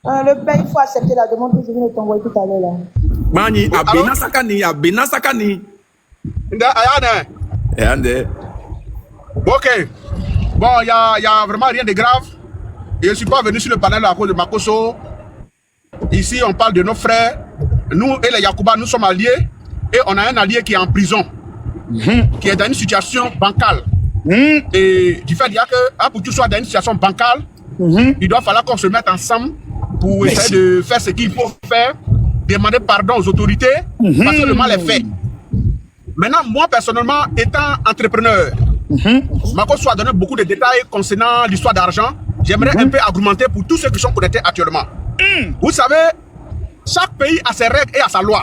Le père, il faut accepter la demande que je viens de t'envoyer tout à l'heure là. Mani, abena sakani. Ayane. Yande. Ok. Bon, il y a vraiment rien de grave. Je ne suis pas venu sur le panel à cause de Makosso. Ici, on parle de nos frères. Nous et les Yacouba, nous sommes alliés. Et on a un allié qui est en prison. Qui est dans une situation bancale. Et du fait, il y a que pour que tu sois dans une situation bancale, il doit falloir qu'on se mette ensemble pour essayer de faire ce qu'il faut faire, demander pardon aux autorités, parce que le mal est fait. Maintenant, moi, personnellement, étant entrepreneur, Makosso a donné beaucoup de détails concernant l'histoire d'argent. J'aimerais un peu argumenter pour tous ceux qui sont connectés actuellement. Vous savez, chaque pays a ses règles et a sa loi.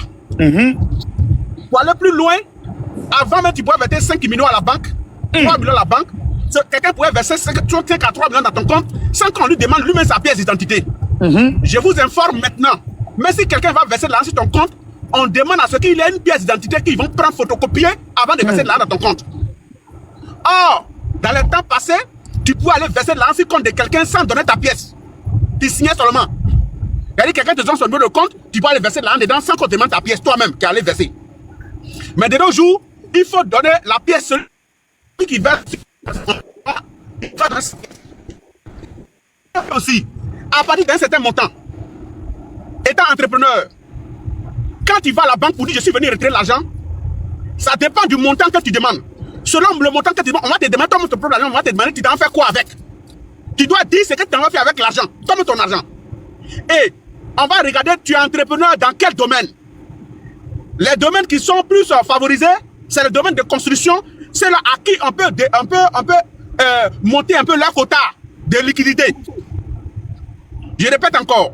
Pour aller plus loin, avant même tu pouvais verser 5 millions à la banque, 3 millions à la banque, quelqu'un pourrait verser 5 à 3 millions dans ton compte sans qu'on lui demande lui-même sa pièce d'identité. Je vous informe maintenant, mais si quelqu'un va verser de l'argent sur ton compte, on demande à ce qu'il ait une pièce d'identité qu'ils vont prendre photocopier avant de verser de l'argent dans ton compte. Or, dans le temps passé, tu pouvais aller verser de l'argent sur le compte de quelqu'un sans donner ta pièce. Tu signais seulement. C'est-à-dire quelqu'un te donne son numéro de compte, tu peux aller verser de l'argent dedans sans qu'on te demande ta pièce toi-même qui allait verser. Mais de nos jours, il faut donner la pièce celui qui verse aussi, à partir d'un certain montant. Étant entrepreneur, quand tu vas à la banque pour dire je suis venu retirer l'argent, ça dépend du montant que tu demandes. Selon le montant que tu demandes, on va te demander ton propre argent, on va te demander tu t'en fais quoi avec. Tu dois dire ce que tu en vas faire avec l'argent, comme ton argent. Et on va regarder, tu es entrepreneur dans quel domaine. Les domaines qui sont plus favorisés, c'est le domaine de construction. C'est là à qui on peut monter un peu leur quota de liquidité. Je répète encore.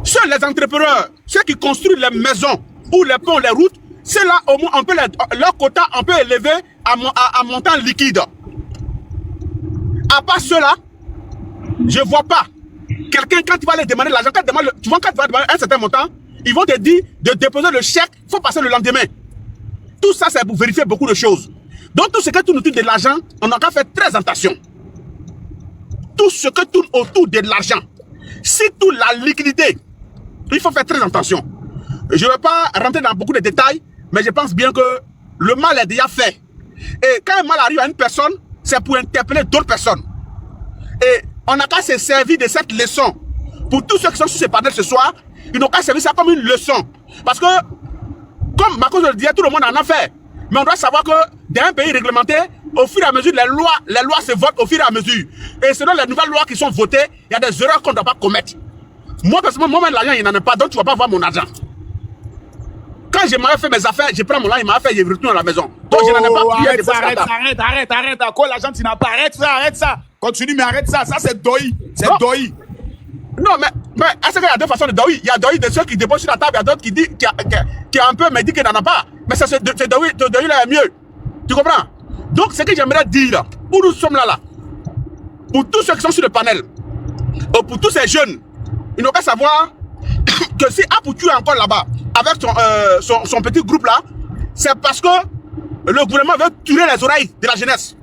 Seuls les entrepreneurs, ceux qui construisent les maisons ou les ponts, les routes, c'est là au moins on peut leur quota on peut élever à montant liquide. À part cela, je ne vois pas quelqu'un quand tu vas aller demander l'argent, quand tu vas demander un certain montant, ils vont te dire de déposer le chèque, il faut passer le lendemain. Tout ça, c'est pour vérifier beaucoup de choses. Donc, tout ce qui tourne autour de l'argent, on a qu'à faire très attention. Tout ce qui tourne autour de l'argent, surtout la liquidité, il faut faire très attention. Je ne vais pas rentrer dans beaucoup de détails, mais je pense bien que le mal est déjà fait. Et quand un mal arrive à une personne, c'est pour interpeller d'autres personnes. Et on n'a qu'à se servir de cette leçon. Pour tous ceux qui sont sur ce panel ce soir, ils n'ont qu'à servir ça comme une leçon. Parce que, comme Makosso le disait, tout le monde en a fait. Mais on doit savoir que dans un pays réglementé, au fur et à mesure, les lois se votent au fur et à mesure. Et selon les nouvelles lois qui sont votées, il y a des erreurs qu'on ne doit pas commettre. Moi, personnellement, moi-même, l'argent, il n'en a pas, donc tu ne vas pas voir mon argent. Quand je m'avais fait mes affaires, je prends mon argent, il m'a fait, je retourne à la maison. Donc je n'en ai pas pris. Arrête. Quoi, l'argent, tu n'as pas. Arrête ça. Continue, mais arrête ça. Ça, c'est doï. C'est doï. Non, mais est-ce qu'il y a deux façons de doï? Il y a doï de ceux qui déposent sur la table, il y a d'autres qui disent qui a un peu, mais dit qu'il n'en a pas. Mais ce doï là est mieux. Tu comprends? Donc, ce que j'aimerais dire, là, où nous sommes là, pour tous ceux qui sont sur le panel, pour tous ces jeunes, ils n'ont qu'à savoir que si Apoutu est encore là-bas, avec son petit groupe là, c'est parce que le gouvernement veut tuer les oreilles de la jeunesse.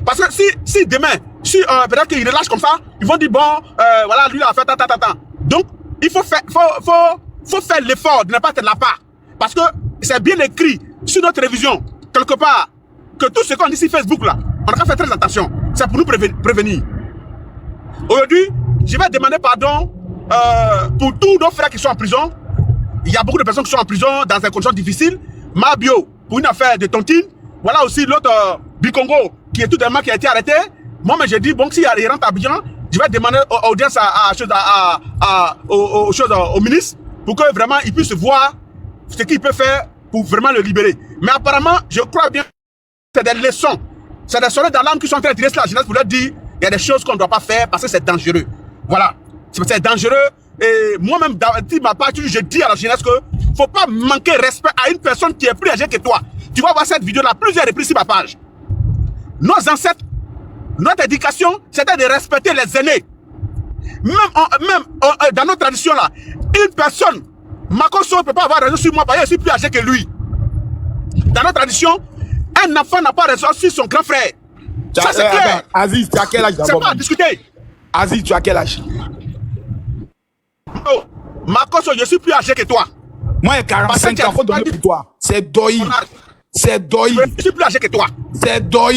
Parce que si demain, peut-être qu'ils relâchent comme ça, ils vont dire bon, voilà, lui il a fait ta. Donc, il faut faire l'effort de ne pas être là part. Parce que c'est bien écrit sur notre télévision, quelque part, que tout ce qu'on dit sur Facebook là, on a qu'à faire très attention. C'est pour nous prévenir. Aujourd'hui, je vais demander pardon pour tous nos frères qui sont en prison. Il y a beaucoup de personnes qui sont en prison dans des conditions difficiles. Mabio, pour une affaire de tontine. Voilà aussi l'autre Bikongo, qui est tout dernièrement qui a été arrêté. Moi, mais j'ai dit, bon, s'il rentre à Abidjan, je vais demander audience au ministre pour que vraiment il puisse voir ce qu'il peut faire pour vraiment le libérer. Mais apparemment, je crois bien que c'est des leçons. C'est des sonnets d'alarme qui sont en train de tirer sur la jeunesse pour leur dire il y a des choses qu'on ne doit pas faire parce que c'est dangereux. Voilà. C'est dangereux. Et moi-même, dans ma part, je dis à la jeunesse que faut pas manquer respect à une personne qui est plus âgée que toi. Tu vas voir cette vidéo-là plusieurs reprises sur ma page. Nos ancêtres, notre éducation, c'était de respecter les aînés. Même dans notre tradition là, une personne, Makosso ne peut pas avoir raison sur moi parce que je suis plus âgé que lui. Dans notre tradition, un enfant n'a pas raison sur son grand frère. Ça c'est clair. Aziz, tu as quel âge d'abord? C'est pas à discuter. Aziz, tu as quel âge? Makoso, je suis plus âgé que toi. Moi, j'ai 45 ans, faut donner pour toi. C'est Doi. C'est Doi. Je suis plus âgé que toi. C'est Doi.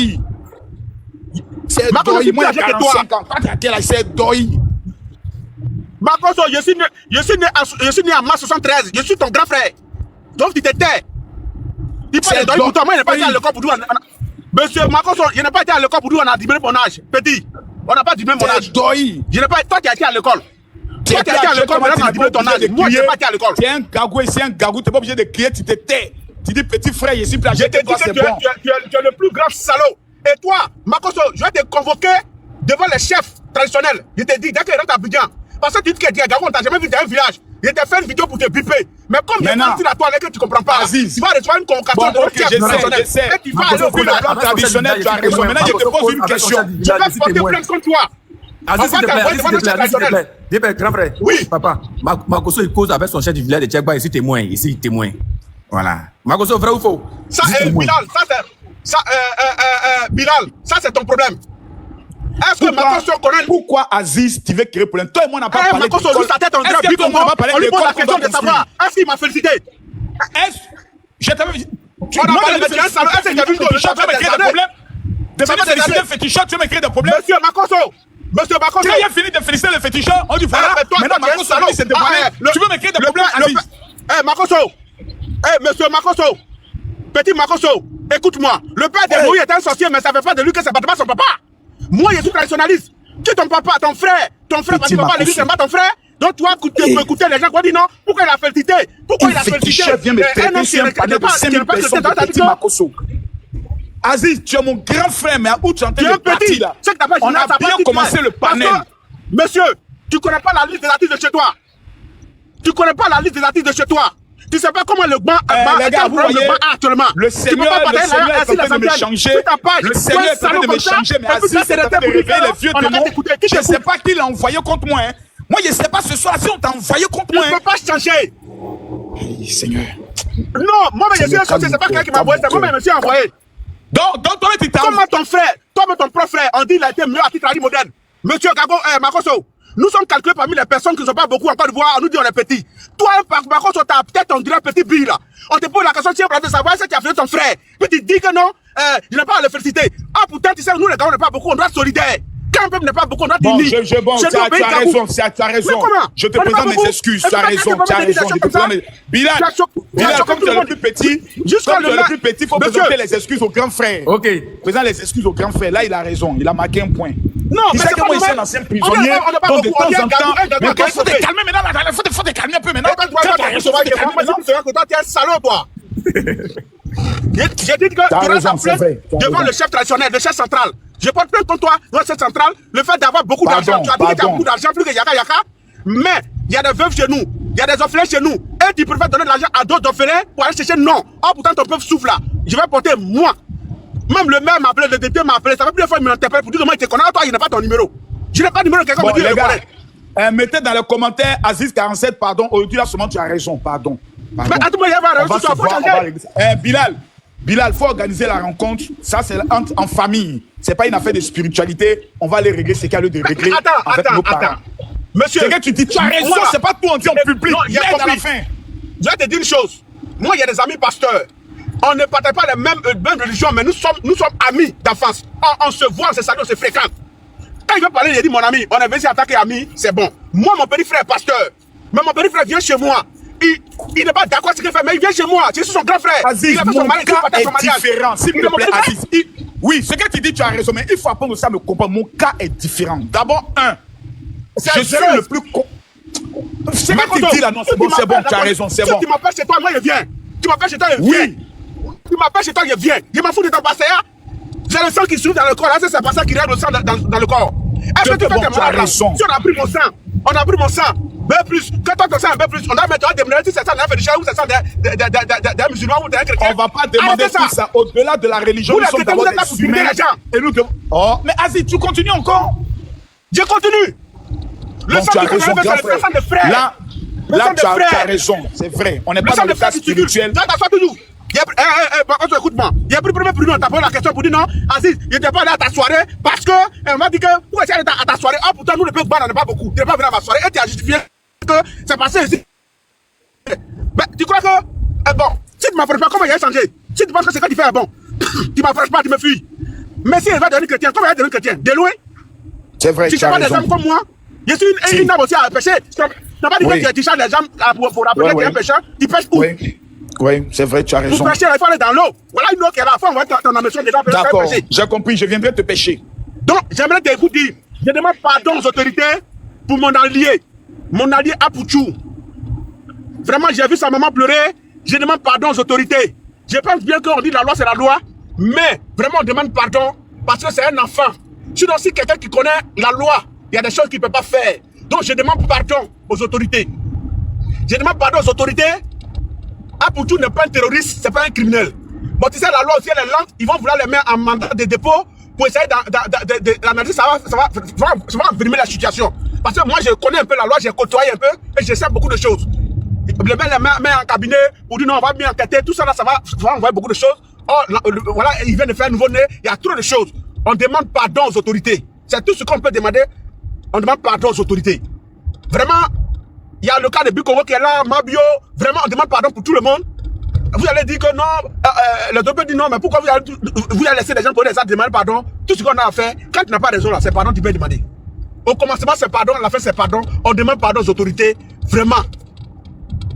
C'est Makoso, Doi. je suis Moi, plus j'ai âgé que toi. 45 ans. Toi, t'as quel âge? C'est Doi. Makoso, je suis né en mars 73. Je suis ton grand frère. Donc tu te tais. Tu parles de Doi pour toi. Moi, je n'ai pas été à l'école pour nous. Monsieur Makoso, je n'ai pas été à l'école pour nous. On a diminué mon âge. Petit. On n'a pas diminué mon âge. C'est Doi. Je n'ai pas. Toi, tu as été à l'école. Toi, tu as été à l'école, mais on a diminué ton âge. Moi, je n'ai pas été à l'école. Tu es un gagou et c'est un gagou. Tu n'es pas obligé de crier, tu te tais. Tu dis petit frère, je suis plus Je âgé te que dis toi, que c'est tu bon. es le plus grand salaud. Et toi, Makoso, je vais te convoquer devant les chefs traditionnels. Je te dis, dès que tu rentres à Abidjan, parce que tu dis que tu es gagou, on t'a jamais vu dans un village. Je t'ai fait une vidéo pour te biper. Mais comme il y a Maintenant, la toile et que tu comprends pas, Aziz. tu vas recevoir une convocation Bon, de ok, chef traditionnel. je sais. Et tu vas aller au Sur le village. plan traditionnel, tu as raison. Maintenant, je te pose une question. Je vais porter plainte contre toi. Aziz, s'il te plaît, Aziz, s'il te plaît, Aziz, s'il te plaît. Dis, grand frère. Oui. Papa, Makoso, il cause avec son chef du village de Tchekba, ici témoin, ici témoin. Voilà. Makoso, vrai ou faux? Ça, Ici, témoin. Bilal, Bilal, ça c'est ton problème. Est-ce que Makoso connaît... Pourquoi Aziz, tu veux créer problème? Toi et moi, on n'a pas parlé de Makoso, l'école. lui, sa tête en Est-ce drap, que puis toi et moi, on va parler on de lui pose l'école la question de savoir, est-ce qu'il m'a félicité? Est-ce... Je t'avais... On a parlé de un salon, est-ce que tu as vu le tu veux me créer des problèmes? De venir féliciter le féticheur, tu veux me créer des problèmes? Monsieur Makoso, Tu as fini de féliciter le féticheur, on dit voilà, maintenant Makoso, lui, c'est dévoilé. Tu veux me créer des problèmes, Aziz? Makoso, monsieur Makoso, petit Makoso, écoute-moi. Le père de Moïse est un sorcier, mais ça ne fait pas de lui que c'est pas son papa. Moi, je suis traditionnaliste. Qui est ton papa, ton frère, parce que papa, l'église, c'est pas ton frère. Donc, tu vas écouter les gens qui disent non. Pourquoi il a félicité? Pourquoi il a félicité? Le féticheur vient me traiter sur un panel de 5000 personnes de petit Makoso. Aziz, tu es mon grand frère, mais où tu es en train de partir là? On a bien commencé le panel. Monsieur, tu connais pas la liste des artistes de chez toi. Tu connais pas la liste des artistes de chez toi. Tu sais pas comment le banc actuellement. Le Seigneur est en train de me changer. Le Seigneur est en train de me changer, mais Aziz est en train de réveiller les vieux démons. Je ne sais pas qui l'a envoyé contre moi. Moi, je ne sais pas ce soir si on t'a envoyé contre moi. Tu ne peux pas changer. Seigneur. Non, moi, je suis un sorcier, c'est pas quelqu'un qui m'a envoyé, c'est moi, je me suis envoyé. Donc toi, tu t'as... Comment ton frère, toi, ton propre frère, on dit qu'il a été mieux à titre moderne. Monsieur Gago, Makoso, nous sommes calculés parmi les personnes qui ne sont pas beaucoup en Côte d'Ivoire, on nous dit on est petit. Toi, Makoso, t'as peut-être on dirait petit bille là. On te pose la question, tu es de savoir si tu as fait ton frère. Puis tu dis que non, je n'ai pas à le féliciter. Ah, pourtant, tu sais, nous les gars, on n'est pas beaucoup, on doit être solidaires. Quand un peuple n'est pas beaucoup, on doit Bon, dire tu as raison. Je te présente mes excuses, tu as raison. Bilal, comme tu es le plus petit, il faut présenter les excuses au grand frère. Ok. Présente les excuses au grand frère. Là, il a raison, il a marqué un point. Non, tu sais que moi, ici, un ancien prisonnier, donc de temps en temps, mais il faut te calmer maintenant, il faut te calmer un peu maintenant. Toi, tu es un salaud, toi. J'ai dit que tu restes en plainte devant le chef traditionnel, le chef central. Je porte plainte contre toi, le chef central, le fait d'avoir beaucoup d'argent. Tu as dit que tu as beaucoup d'argent, plus que Yaka Yaka. Mais il y a des veuves chez nous, il y a des orphelins chez nous. Et tu préfères donner de l'argent à d'autres orphelins pour aller chercher non. Oh, pourtant ton peuple souffle là. Je vais porter moi. Même le maire m'a appelé, le député m'a appelé. Ça fait plusieurs fois qu'il m'interpelle pour dire comment il te connaît. Toi, il n'a pas ton numéro. Je n'ai pas de numéro, quelqu'un me dit les gars, mettez dans les commentaires Aziz 47, pardon. Aujourd'hui, là, seulement tu as raison, pardon. Mais attends, il y a raison, tu vas pas changer. Bilal, il faut organiser la rencontre. Ça, c'est en famille. Ce n'est pas une affaire de spiritualité. On va les régler ce qu'il y a lieu de régler avec nos parents. Monsieur, c'est que tu dis, tu as raison, c'est pas tout on dit en public. Non, il y a compris. À la fin. Je vais te dire une chose. Moi, il y a des amis pasteurs. On ne partage pas les mêmes religions, mais nous sommes amis d'enfance. On se voit, on se salue, on se fréquente. Quand il veut parler, il dit, mon ami, on est venu attaquer ami, c'est bon. Moi, mon petit frère est pasteur. Mais mon petit frère vient chez moi. Il n'est pas d'accord avec ce qu'il fait, mais il vient chez moi. Je suis son grand frère. Aziz, il a fait son mariage, est différent. S'il te plaît, Aziz. Oui, ce que tu dis, tu as raison, mais il faut apprendre ça à me comprendre. Mon cas est différent. D'abord, je suis le plus... Ce que tu dis là, non, c'est bon, tu as raison, c'est bon. Si tu m'appelles chez toi, moi je viens. Tu m'appelles chez toi, je viens. Tu m'appelles chez toi, je viens. Je m'en fous de ton passé. J'ai le sang qui souffle dans le corps. C'est pas ça qui règle le sang dans le corps. Est-ce que tu fais tes malades? Si on a pris mon sang, bien plus. Que toi, ton sang, bien plus. On doit mettre des minéraux, si c'est ça d'un féticheur ou c'est ça d'un musulman ou d'un chrétien. On va pas demander tout ça. Au-delà de la religion, nous sommes d'abord des humains. Et nous devons... Oh, mais Aziz, tu continues encore? Je continue. Le sang qui continue, c'est le sang de frère. Là, tu as raison, c'est vrai. On n'est pas dans le cas spirituel. Écoute-moi, il y a pris premier prix, on t'a posé la question pour dire non, Aziz, il n'était pas allé à ta soirée parce que elle m'a dit que pourquoi tu es allé à ta soirée? Ah, pourtant, nous, le peuple, on n'est pas beaucoup. Tu n'es pas venu à ma soirée et tu as justifié que c'est passé ici. Ben, tu crois que, bon, si tu m'approches pas, comment il a changé? Si tu penses que c'est quand tu fais bon, tu m'approches pas, tu me fuis. Mais si elle va devenir chrétien, comment elle va devenir chrétien? De loin? C'est vrai, Tu ne sais pas des hommes comme moi. Je suis une âme aussi à pécher. Tu n'as pas dit que tu cherches les hommes pour rappeler que tu es un pécheur. Tu pêches où? Oui, c'est vrai, tu as raison. Pour pêcher, il faut aller dans l'eau. Voilà une eau qui est là. Il faut envoyer ton ambition dedans pour faire D'accord, pêcher. j'ai compris, je viendrai te pêcher. Donc, j'aimerais te vous dire, je demande pardon aux autorités pour mon allié Apouchou. Vraiment, j'ai vu sa maman pleurer. Je demande pardon aux autorités. Je pense bien qu'on dit la loi, c'est la loi. Mais vraiment, on demande pardon parce que c'est un enfant. Sinon, si quelqu'un qui connaît la loi, il y a des choses qu'il ne peut pas faire. Donc, je demande pardon aux autorités. Je demande pardon aux autorités. Apouchou n'est pas un terroriste, c'est pas un criminel. Bon, tu sais, la loi aussi, elle est lente. Ils vont vouloir les mettre en mandat de dépôt pour essayer d'analyser. Ça va envenimer la situation. Parce que moi, je connais un peu la loi, j'ai côtoyé un peu et je sais beaucoup de choses. Les mettre en cabinet pour dire non, on va bien enquêter, tout ça là, ça va envoyer beaucoup de choses. Oh, voilà, ils viennent de faire un nouveau-né, il y a trop de choses. On demande pardon aux autorités. C'est tout ce qu'on peut demander. On demande pardon aux autorités. Vraiment, il y a le cas de Bikongo qui est là, Mabio. Vraiment, on demande pardon pour tout le monde. Vous allez dire que non, le docteur dit non, mais pourquoi vous allez laisser les gens pour les actes demander pardon? Tout ce qu'on a à faire, quand tu n'as pas raison là, c'est pardon que tu peux demander. Au commencement, c'est pardon, à la fin, c'est pardon. On demande pardon aux autorités. Vraiment.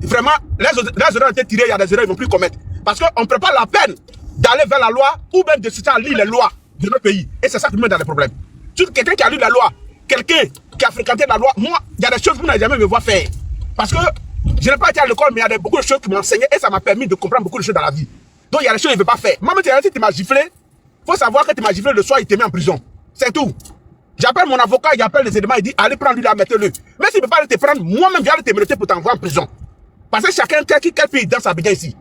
Vraiment, les erreurs ont été tirées, il y a des erreurs qu'ils ne vont plus commettre. Parce qu'on ne prend pas la peine d'aller vers la loi ou même de se lire les lois de notre pays. Et c'est ça qui nous met dans les problèmes. Quelqu'un qui a lu la loi, quelqu'un qui a fréquenté la loi, moi, il y a des choses que vous n'avez jamais me voir faire. Parce que je n'ai pas été à l'école, mais il y a beaucoup de choses qui m'ont enseigné et ça m'a permis de comprendre beaucoup de choses dans la vie. Donc il y a des choses qu'il ne veut pas faire. Moi, si tu m'as giflé, il faut savoir que tu m'as giflé le soir, il te met en prison. C'est tout. J'appelle mon avocat, il appelle les éléments, il dit allez prendre lui là, mettez-le. Mais s'il ne peut pas aller te prendre, moi-même, je vais aller te mériter pour t'envoyer en prison. Parce que chacun, quel pays dans sa bégaye ici,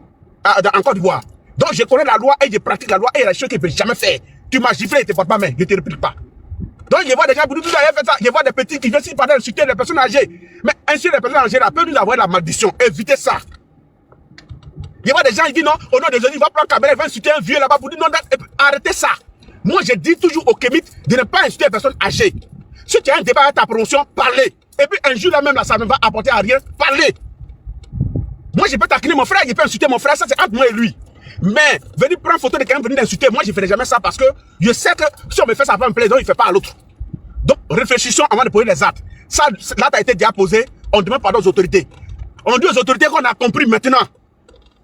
en Côte d'Ivoire. Donc je connais la loi et je pratique la loi et il y a des choses qu'il ne peut jamais faire. Tu m'as giflé, il ne te porte pas main, je ne te réplique pas. Donc je vois des gens pour nous dire fait ça, je vois des petits qui viennent ici pendant insulter les personnes âgées. Mais insulter les personnes âgées là peut nous avoir la malédiction. Évitez ça. Je vois des gens qui disent non, au nom de Jésus, il va prendre caméra, il va insulter un vieux là-bas pour dire non, arrêtez ça. Moi je dis toujours aux Kémites de ne pas insulter les personnes âgées. Si tu as un débat avec ta promotion, parlez. Et puis un jour là même là, ça ne va apporter à rien, parlez. Moi, je peux taquiner mon frère, je peux insulter mon frère, ça c'est entre moi et lui. Mais venir prendre photo de quelqu'un, venir d'insulter, moi je ne ferai jamais ça parce que je sais que si on me fait ça, ça va me plaire, donc il ne fait pas à l'autre. Donc réfléchissons avant de poser les actes. Ça, l'acte a été déjà posé, on demande pardon aux autorités. On dit aux autorités qu'on a compris maintenant.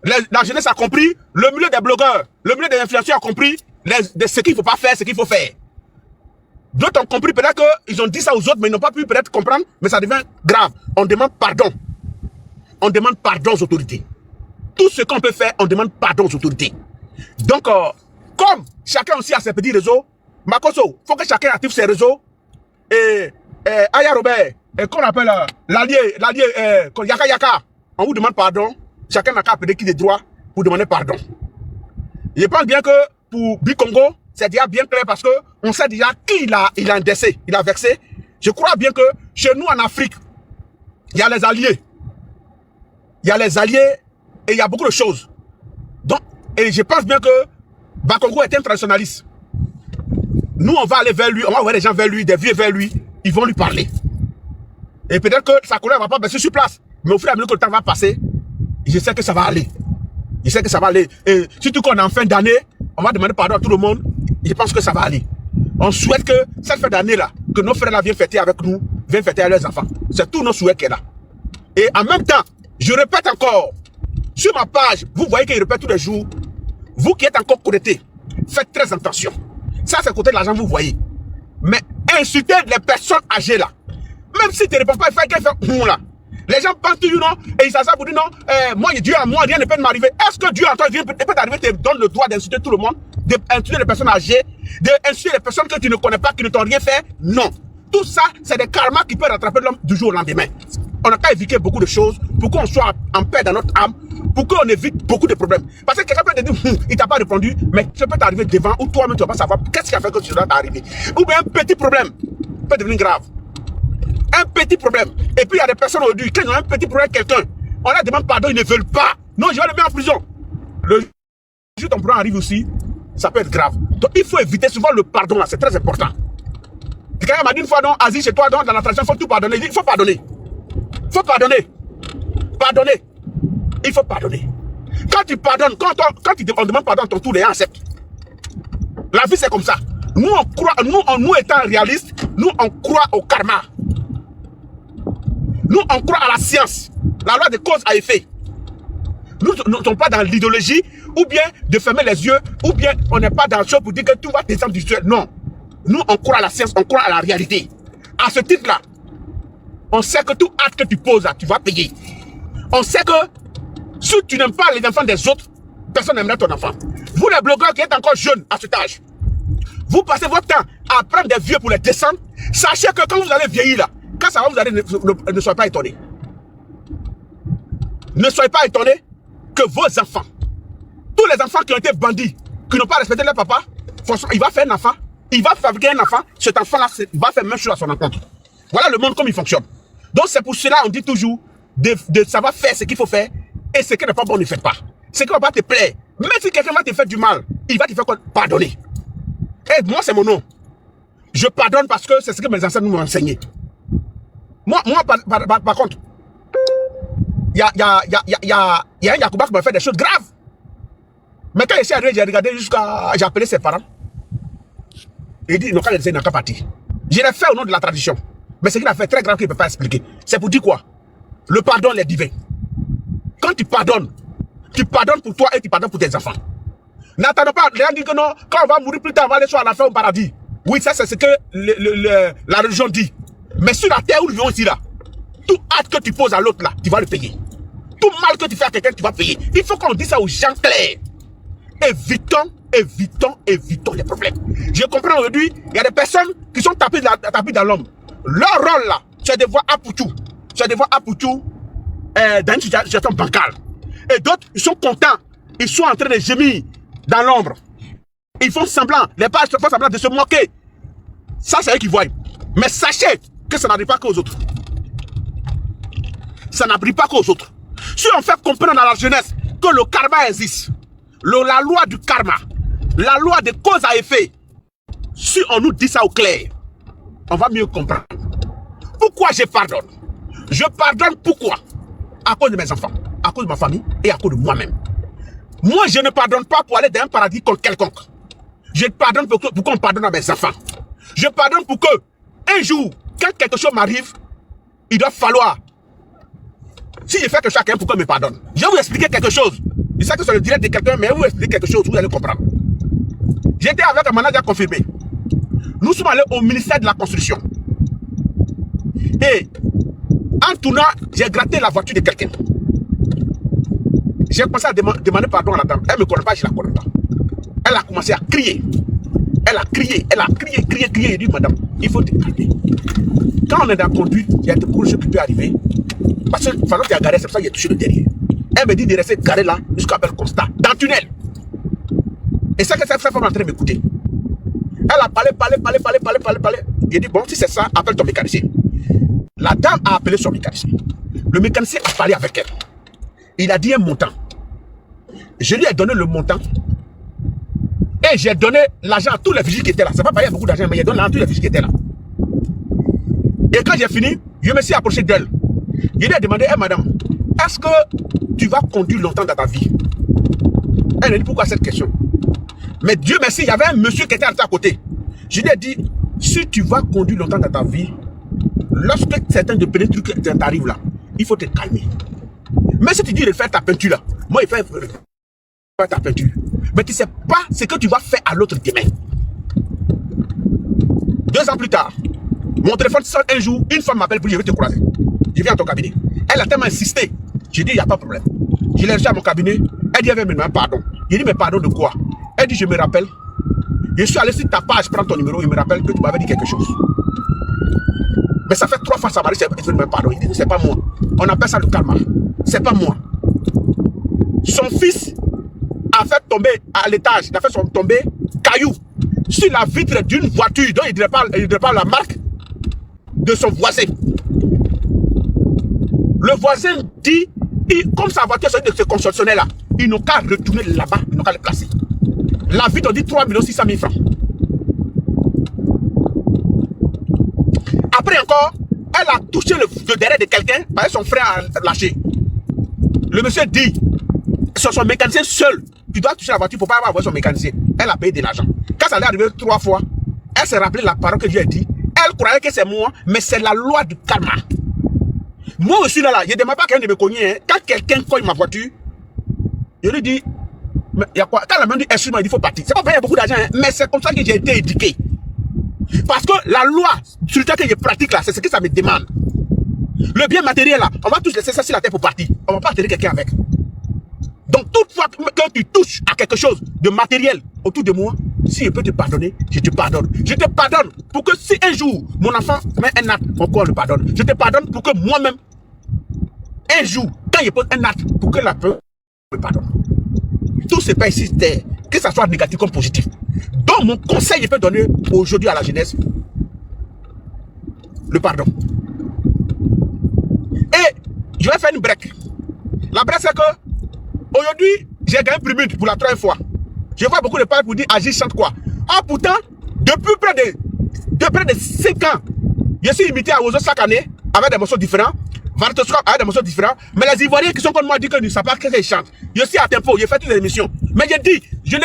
La jeunesse a compris, le milieu des blogueurs, le milieu des influenceurs a compris ce qu'il ne faut pas faire, ce qu'il faut faire. D'autres ont compris peut-être qu'ils ont dit ça aux autres, mais ils n'ont pas pu peut-être comprendre, mais ça devient grave. On demande pardon. On demande pardon aux autorités. Tout ce qu'on peut faire, on demande pardon aux autorités. Donc, comme chacun aussi a ses petits réseaux, Makoso, il faut que chacun active ses réseaux. Et Aya Robert, qu'on appelle l'allié, Yaka Yaka, on vous demande pardon. Chacun n'a qu'à appeler qui des droits pour demander pardon. Je pense bien que pour Bikongo, c'est déjà bien clair parce que on sait déjà qui il a indexé, il a vexé. Je crois bien que chez nous en Afrique, il y a les alliés. Il y a les alliés et il y a beaucoup de choses. Donc, et je pense bien que Bakongo est un traditionnaliste. Nous, on va aller vers lui, on va envoyer des gens vers lui, des vieux vers lui, ils vont lui parler. Et peut-être que sa colère ne va pas baisser sur place. Mais au fur et à mesure que le temps va passer, je sais que ça va aller. Je sais que ça va aller. Et surtout qu'on est en fin d'année, on va demander pardon à tout le monde. Je pense que ça va aller. On souhaite que cette fin d'année-là, que nos frères-là viennent fêter avec nous, viennent fêter avec leurs enfants. C'est tout nos souhaits qu'il y a là. Et en même temps, je répète encore, sur ma page, vous voyez qu'il répète tous les jours, vous qui êtes encore connectés, faites très attention. Ça, c'est côté de l'argent, vous voyez. Mais insulter les personnes âgées là, même si tu ne réponds pas, il fait qu'elle fait là. Les gens pensent toujours non, et ils s'assoient pour dire non, moi, Dieu à moi, rien ne peut m'arriver. Est-ce que Dieu à toi, peut t'arriver, te donne le droit d'insulter tout le monde, d'insulter les personnes âgées, d'insulter les personnes que tu ne connais pas, qui ne t'ont rien fait? Non. Tout ça, c'est des karmas qui peuvent rattraper l'homme du jour au lendemain. On n'a qu'à éviter beaucoup de choses pour qu'on soit en paix dans notre âme, pour qu'on évite beaucoup de problèmes. Parce que quelqu'un peut te dire, il t'a pas répondu, mais ça peut t'arriver devant, ou toi-même tu vas pas savoir qu'est-ce qui a fait que ça doit t'arriver. Ou bien un petit problème peut devenir grave. Un petit problème. Et puis il y a des personnes aujourd'hui, quand ils ont un petit problème avec quelqu'un, on leur demande pardon, ils ne veulent pas. Non, je vais le mettre en prison. Le jour où ton problème arrive aussi, ça peut être grave. Donc il faut éviter souvent le pardon là, c'est très important. Quelqu'un m'a dit une fois, non, Aziz, chez toi, dans la tradition, il faut tout pardonner. Il faut pardonner. faut pardonner. Pardonner. Il faut pardonner. Quand tu pardonnes, on demande pardon à ton tour, les gens acceptent. La vie, c'est comme ça. Nous, on croit, nous étant réalistes, nous, on croit au karma. Nous, on croit à la science, la loi de cause à effet. Nous ne sommes pas dans l'idéologie, ou bien de fermer les yeux, ou bien on n'est pas dans le show pour dire que tout va descendre du ciel. Non. Nous, on croit à la science, on croit à la réalité. À ce titre-là, on sait que tout acte que tu poses, là, tu vas payer. On sait que si tu n'aimes pas les enfants des autres, personne n'aimera ton enfant. Vous, les blogueurs qui êtes encore jeunes à cet âge, vous passez votre temps à prendre des vieux pour les descendre. Sachez que quand vous allez vieillir là, quand ça va, vous allez ne soyez pas étonnés. Ne soyez pas étonnés que vos enfants, tous les enfants qui ont été bandits, qui n'ont pas respecté leur papa, franchement, il va faire un enfant, il va fabriquer un enfant, cet enfant-là, il va faire même chose à son encontre. Voilà le monde comme il fonctionne. Donc c'est pour cela on dit toujours de savoir faire ce qu'il faut faire et ce qui n'est pas bon ne faites pas. Ce qui ne va pas te plaire, même si quelqu'un va te faire du mal, il va te faire quoi? Pardonner. Et moi c'est mon nom. Je pardonne parce que c'est ce que mes ancêtres m'ont enseigné. Moi par contre, il y a un Yacouba qui m'a fait des choses graves. Mais quand je suis arrivé, j'ai regardé jusqu'à... J'ai appelé ses parents. Il dit, non, quand il n'a qu'à partir. Je l'ai fait au nom de la tradition. Mais ce qu'il a fait très grave qu'il ne peut pas expliquer. C'est pour dire quoi? Le pardon, les divins. Quand tu pardonnes pour toi et tu pardonnes pour tes enfants. N'attendons pas, les gens disent que non, quand on va mourir plus tard, on va aller sur la fin au paradis. Oui, ça c'est ce que la religion dit. Mais sur la terre où nous vivons ici là, tout acte que tu poses à l'autre là, tu vas le payer. Tout mal que tu fais à quelqu'un, tu vas payer. Il faut qu'on dise ça aux gens clairs. Évitons les problèmes. Je comprends aujourd'hui, il y a des personnes qui sont tapées dans l'ombre. Leur rôle là, c'est de voir Apoutou. C'est de voir Apoutou dans une situation bancale. Et d'autres, ils sont contents. Ils sont en train de gémir dans l'ombre. Ils font semblant, les pages font semblant de se moquer. Ça, c'est eux qui voient. Mais sachez que ça n'arrive pas qu'aux autres. Ça n'arrive pas qu'aux autres. Si on fait comprendre à la jeunesse que le karma existe, la loi du karma, la loi de cause à effet, si on nous dit ça au clair, on va mieux comprendre. Pourquoi je pardonne? Je pardonne pourquoi? À cause de mes enfants, à cause de ma famille et à cause de moi-même. Moi, je ne pardonne pas pour aller dans un paradis contre quelconque. Je pardonne pour qu'on pardonne à mes enfants. Je pardonne pour que, un jour, quand quelque chose m'arrive, il doit falloir, si je fais que chacun pour qu'on me pardonne. Je vais vous expliquer quelque chose. Je sais que c'est le direct de quelqu'un, mais je vais vous expliquer quelque chose, vous allez comprendre. J'étais avec un manager confirmé. Nous sommes allés au ministère de la Construction. Et en tournant, j'ai gratté la voiture de quelqu'un. J'ai commencé à demander pardon à la dame. Elle ne me connaît pas, je ne la connais pas. Elle a commencé à crier. Elle a crié. J'ai dit, madame, il faut te calmer. Quand on est dans la conduite, il y a beaucoup de choses qui peuvent arriver. Parce que pendant que tu as garé, c'est pour ça qu'il a touché le derrière. Elle me dit de rester garé là jusqu'à bel constat, dans le tunnel. Et c'est que cette femme est en train de m'écouter. Elle a parlé. Il a dit, bon, si c'est ça, appelle ton mécanicien. La dame a appelé son mécanicien. Le mécanicien a parlé avec elle. Il a dit un montant. Je lui ai donné le montant. Et j'ai donné l'argent à tous les vigiles qui étaient là. C'est pas payé beaucoup d'argent, mais j'ai donné l'argent à tous les vigiles qui étaient là. Et quand j'ai fini, je me suis approché d'elle. Je lui ai demandé, hey, madame, est-ce que tu vas conduire longtemps dans ta vie? Elle m'a dit, pourquoi cette question? Mais Dieu merci, il y avait un monsieur qui était à côté. Je lui ai dit, si tu vas conduire longtemps dans ta vie, lorsque certains de petits trucs t'arrivent là, il faut te calmer. Mais si tu dis de faire ta peinture là, moi il fait ta peinture. Mais tu ne sais pas ce que tu vas faire à l'autre demain. 2 ans plus tard, mon téléphone sonne un jour, une femme m'appelle pour dire je vais te croiser. Je viens à ton cabinet. Elle a tellement insisté. J'ai dit il n'y a pas de problème. Je l'ai reçu à mon cabinet. Elle dit elle veut me demander pardon. J'ai dit mais pardon de quoi? Elle dit je me rappelle. Je suis allé sur ta page, prends ton numéro, il me rappelle que tu m'avais dit quelque chose. Mais ça fait 3 fois ça m'arrive, elle veut me pardon. Il dit c'est pas moi. On appelle ça le karma. C'est pas moi. Son fils a fait tomber à l'étage, il a fait tomber caillou sur la vitre d'une voiture dont il ne dirait pas la marque de son voisin. Le voisin dit, comme sa voiture est de ce concessionnaire là, ils n'ont qu'à retourner là-bas, ils n'ont qu'à le placer. La vitre on dit 3 600 000 francs. Après encore, Elle a touché le derrière de quelqu'un, parce que son frère a lâché. Le monsieur dit, son mécanicien seul, tu dois toucher la voiture pour ne pas avoir son mécanicien. Elle a payé de l'argent. Quand ça lui est arrivé 3 fois, elle s'est rappelé la parole que Dieu a dit. Elle croyait que c'est moi, mais c'est la loi du karma. Moi aussi, là, je ne demande pas quelqu'un de me cogner. Hein. Quand quelqu'un cogne ma voiture, je lui dis, mais il y a quoi? Quand la main dit, excuse-moi, il faut partir. C'est pas payer beaucoup d'argent, hein, mais c'est comme ça que j'ai été éduqué. Parce que la loi sur laquelle je pratique là, c'est ce que ça me demande. Le bien matériel là, on va tous laisser ça sur la terre pour partir. On va pas atterrir quelqu'un avec. Donc, toutefois que tu touches à quelque chose de matériel autour de moi, si je peux te pardonner, je te pardonne. Je te pardonne pour que si un jour, mon enfant met un acte, mon corps le pardonne. Je te pardonne pour que moi-même, un jour, quand je pose un acte, pour que la peur me pardonne. Tout se passe ici, que ça soit négatif comme positif. Donc, mon conseil, je peux donner aujourd'hui à la jeunesse, le pardon. Et je vais faire une break. La break, c'est que aujourd'hui, j'ai gagné une primule pour la 3e fois. Je vois beaucoup de parents pour dire agir chante quoi. Ah, pourtant, depuis près de 5 ans, je suis imité à Ozo chaque année avec des morceaux différents. Vartoscope avec des morceaux différents. Mais les Ivoiriens qui sont comme moi disent que ne savent pas qu'est-ce qu'ils chantent. Je suis à tempo, je fais toutes les émissions. Mais je dis, je ne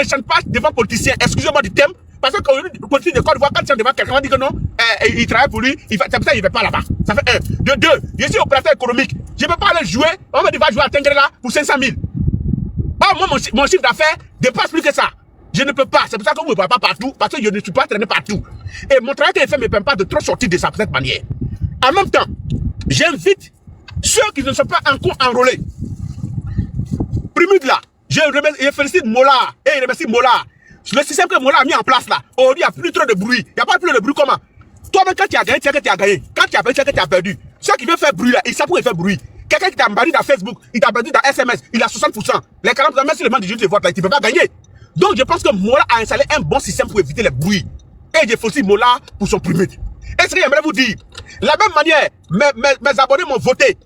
chante pas devant politiciens. Excusez-moi du thème. Parce que le politicien de Côte d'Ivoire, quand il chante devant quelqu'un, on dit que non, il travaille pour lui, c'est pour ça qu'il ne va pas là-bas. Ça fait 1. De 2, je suis opérateur économique. Je ne peux pas aller jouer, on me dit va jouer à Tengrela pour 500 000. Ah, moi, mon chiffre d'affaires dépasse plus que ça. Je ne peux pas. C'est pour ça que vous ne me voyez pas partout, parce que je ne suis pas traîné partout. Et mon travail que je fais ne me permet pas de trop sortir de cette manière. En même temps, j'invite ceux qui ne sont pas encore enrôlés. Primide là, je félicite Mola et je remercie Mola. Le système que Mola a mis en place là, aujourd'hui il n'y a plus trop de bruit. Il n'y a pas plus de bruit comment? Toi-même quand tu as gagné, tu sais que tu as gagné. Quand tu as perdu, tu sais que tu as perdu. Ceux qui veulent faire bruit là, ils savent pourquoi ils font bruit. Quelqu'un qui t'a banni dans Facebook, il t'a perdu dans SMS, il a 60%. Les 40%, même si le monde du jeu te vote là, il ne peut pas gagner. Donc je pense que Mola a installé un bon système pour éviter les bruits. Et je félicite Mola pour son primide. Et ce que j'aimerais vous dire, la même manière, mes abonnés m'ont voté.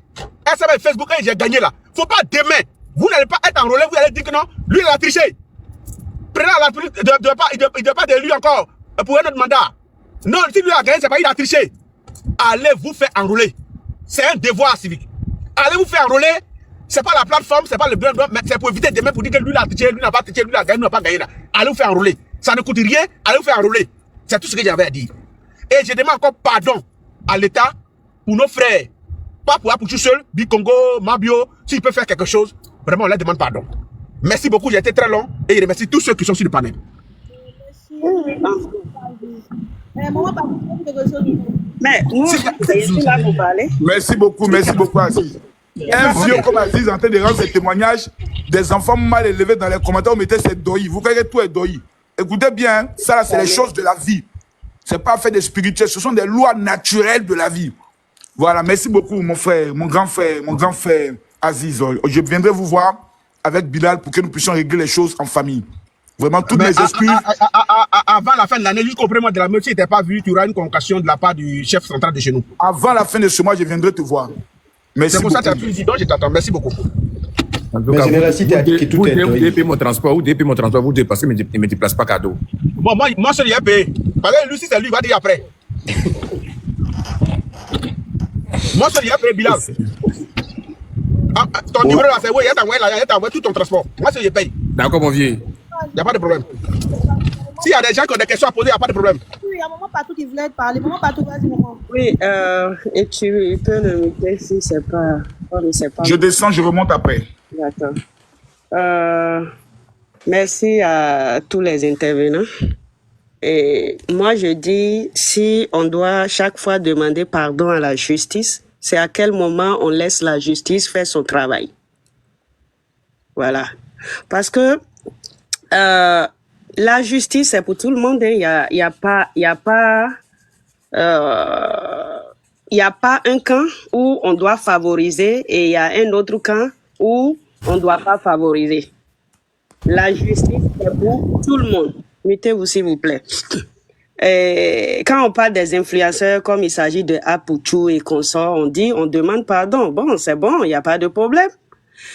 SMS, Facebook, et j'ai gagné là. Faut pas demain, vous n'allez pas être enrôlé, vous allez dire que non, lui il a triché. Président de la République, il ne doit pas d'élu encore pour un autre mandat. Non, si lui a gagné, c'est pas il a triché. Allez vous faire enrôler. C'est un devoir civique. Allez vous faire enrôler. C'est pas la plateforme, c'est pas le bien, mais c'est pour éviter demain pour dire que lui a triché, lui n'a pas triché, lui a gagné, lui n'a pas gagné là. Allez vous faire enrôler. Ça ne coûte rien, allez vous faire enrôler. C'est tout ce que j'avais à dire. Et je demande encore pardon à l'État pour nos frères. Pas pour tout seul, Bikongo, Mabio, s'il peut faire quelque chose, vraiment on leur demande pardon. Merci beaucoup, j'ai été très long et je remercie tous ceux qui sont sur le panel. Mais nous, je suis là pour parler. Merci beaucoup, Aziz. Un vieux comme Aziz en train de rendre ses témoignages, des enfants mal élevés dans les commentaires, vous mettez c'est doi. Vous croyez que tout est doi. Écoutez bien, ça là, c'est les choses de la vie. C'est pas fait des spirituels, ce sont des lois naturelles de la vie. Voilà, merci beaucoup, mon frère, mon grand frère Aziz. Je viendrai vous voir avec Bilal pour que nous puissions régler les choses en famille. Vraiment, toutes mes excuses. Avant la fin de l'année, jusqu'au premier mois de la même, si tu n'étais pas vu, tu auras une convocation de la part du chef central de chez nous. Avant la fin de ce mois, je viendrai te voir. Merci c'est pour beaucoup. ça que tu as pu dire, donc je t'attends. Merci beaucoup. En tout cas, vous devez payer mon transport, vous devez payer mon transport, vous devez parce qu'il ne me déplace pas cadeau. Bon, moi seul, il a payé. Parce que lui, si c'est lui, il va dire après. Moi seul, il a payé, Bilal. Ton numéro là, c'est oui, il a envoyé tout ton transport. Moi seul, je paye. D'accord, mon vieux. Il n'y a pas de problème. S'il y a des gens qui ont des questions à poser, il n'y a pas de problème. Oui, il y a un moment partout qui voulait parler. Maman partout, vas-y, maman. Oui, et tu peux le mettre si c'est pas... Je descends, je remonte après. D'accord. Merci à tous les intervenants. Et moi, je dis, si on doit chaque fois demander pardon à la justice, c'est à quel moment on laisse la justice faire son travail. Voilà. Parce que la justice, c'est pour tout le monde. Il y a pas un camp où on doit favoriser et il y a un autre camp où on ne doit pas favoriser. La justice, c'est pour tout le monde. Mettez-vous, s'il vous plaît. Et quand on parle des influenceurs, comme il s'agit de Apuchou et consorts, on demande pardon. Bon, c'est bon, il n'y a pas de problème.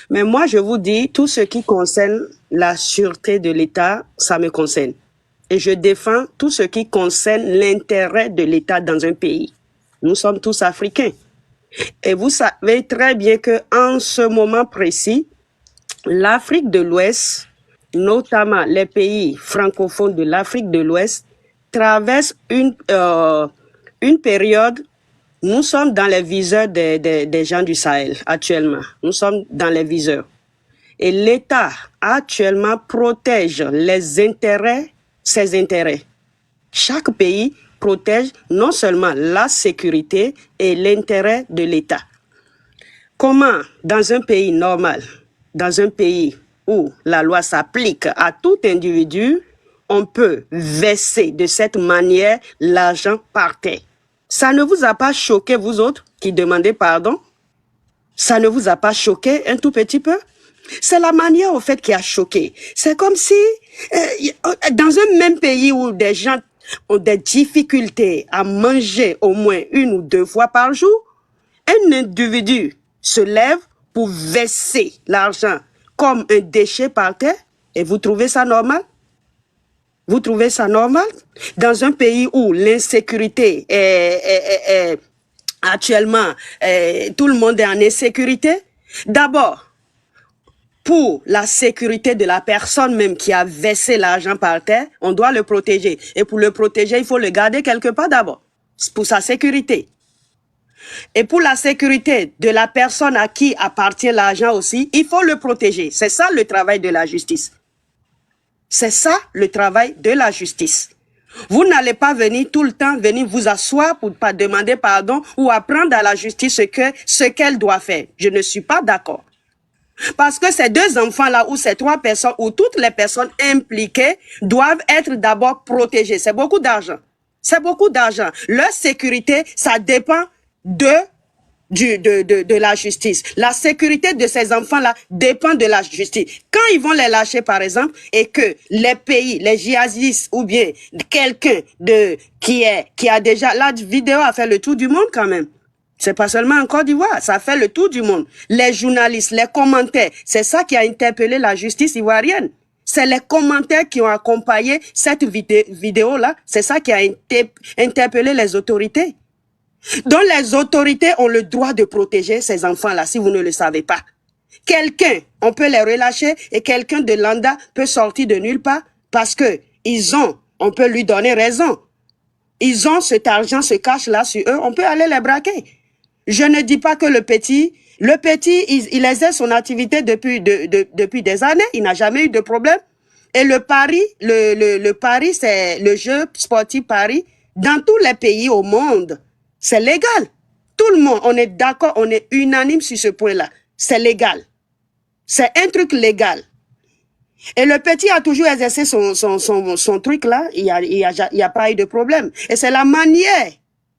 Mais moi, je vous dis, tout ce qui concerne la sûreté de l'État, ça me concerne. Et je défends tout ce qui concerne l'intérêt de l'État dans un pays. Nous sommes tous africains. Et vous savez très bien qu'en ce moment précis, l'Afrique de l'Ouest, notamment les pays francophones de l'Afrique de l'Ouest, traverse une période. Nous sommes dans les viseurs des gens du Sahel actuellement. Nous sommes dans les viseurs. Et l'État actuellement protège ses intérêts. Chaque pays protège non seulement la sécurité et l'intérêt de l'État. Comment, dans un pays normal, dans un pays où la loi s'applique à tout individu, on peut verser de cette manière l'argent par terre? Ça ne vous a pas choqué, vous autres, qui demandez pardon? Ça ne vous a pas choqué un tout petit peu? C'est la manière, au fait, qui a choqué. C'est comme si, dans un même pays où des gens ont des difficultés à manger au moins 1 ou 2 fois par jour, un individu se lève pour verser l'argent comme un déchet par terre, et vous trouvez ça normal? Vous trouvez ça normal? Dans un pays où l'insécurité est actuellement, tout le monde est en insécurité. D'abord, pour la sécurité de la personne même qui a versé l'argent par terre, on doit le protéger. Et pour le protéger, il faut le garder quelque part d'abord, pour sa sécurité. Et pour la sécurité de la personne à qui appartient l'argent aussi, il faut le protéger. C'est ça le travail de la justice. C'est ça le travail de la justice. Vous n'allez pas venir tout le temps venir vous asseoir pour pas demander pardon ou apprendre à la justice ce qu'elle doit faire. Je ne suis pas d'accord. Parce que ces 2 enfants-là ou ces 3 personnes ou toutes les personnes impliquées doivent être d'abord protégées. C'est beaucoup d'argent. C'est beaucoup d'argent. Leur sécurité, ça dépend de la justice. La sécurité de ces enfants-là dépend de la justice. Quand ils vont les lâcher, par exemple, et que les pays, les djihadistes ou bien quelqu'un qui a déjà... La vidéo a fait le tour du monde quand même. C'est pas seulement en Côte d'Ivoire, ça fait le tour du monde. Les journalistes, les commentaires, c'est ça qui a interpellé la justice ivoirienne. C'est les commentaires qui ont accompagné cette vidéo-là. C'est ça qui a interpellé les autorités. Donc les autorités ont le droit de protéger ces enfants-là, si vous ne le savez pas. Quelqu'un, on peut les relâcher et quelqu'un de lambda peut sortir de nulle part parce que on peut lui donner raison. Ils ont cet argent, se cache là sur eux, on peut aller les braquer. Je ne dis pas que le petit, il exerce son activité depuis des années, il n'a jamais eu de problème. Et le pari, le pari, c'est le jeu sportif pari dans tous les pays au monde. C'est légal. Tout le monde, on est d'accord, on est unanime sur ce point-là. C'est légal. C'est un truc légal. Et le petit a toujours exercé son truc là, il y a pas eu de problème. Et c'est la manière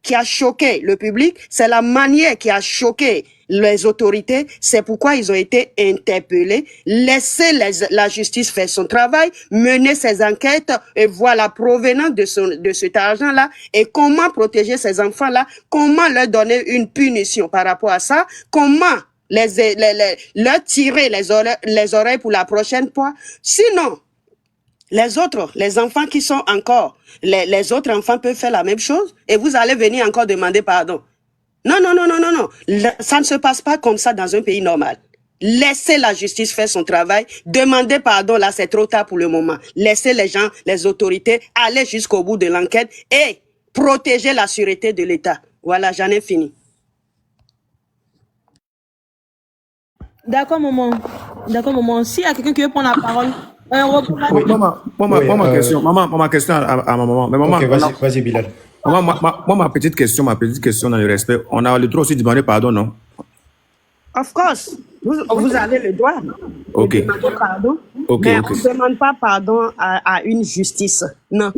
qui a choqué le public, c'est la manière qui a choqué les autorités, c'est pourquoi ils ont été interpellés. Laissez la justice faire son travail, mener ses enquêtes et voir la provenance de cet argent-là et comment protéger ces enfants-là, comment leur donner une punition par rapport à ça, comment leur tirer les oreilles pour la prochaine fois. Sinon, les enfants qui sont encore, les autres enfants peuvent faire la même chose et vous allez venir encore demander pardon. Non. Ça ne se passe pas comme ça dans un pays normal. Laissez la justice faire son travail. Demandez pardon, là, c'est trop tard pour le moment. Laissez les gens, les autorités, aller jusqu'au bout de l'enquête et protéger la sûreté de l'État. Voilà, j'en ai fini. D'accord, maman. S'il y a quelqu'un qui veut prendre la parole, Oui, ma question. Ma question à ma maman. Mais maman, Ok, vas-y, Bilal. Moi, ma petite question dans le respect. On a le droit aussi de demander pardon, non? Of course. Vous avez le droit Ok. de demander pardon. Mais on ne demande pas pardon à une justice. Non.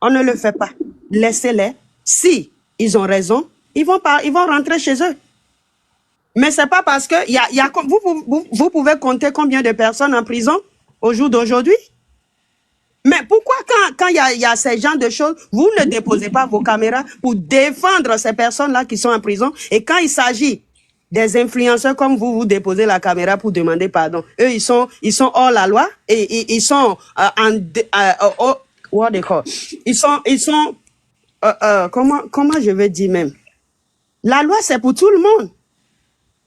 On ne le fait pas. Laissez-les. Si ils ont raison, ils vont rentrer chez eux. Mais c'est pas parce que vous pouvez compter combien de personnes en prison au jour d'aujourd'hui? Mais pourquoi quand il y a ces genres de choses, vous ne déposez pas vos caméras pour défendre ces personnes-là qui sont en prison? Et quand il s'agit des influenceurs comme vous déposez la caméra pour demander pardon. Eux, ils sont hors la loi et ils sont what they call. Ils sont comment je vais dire même? La loi, c'est pour tout le monde.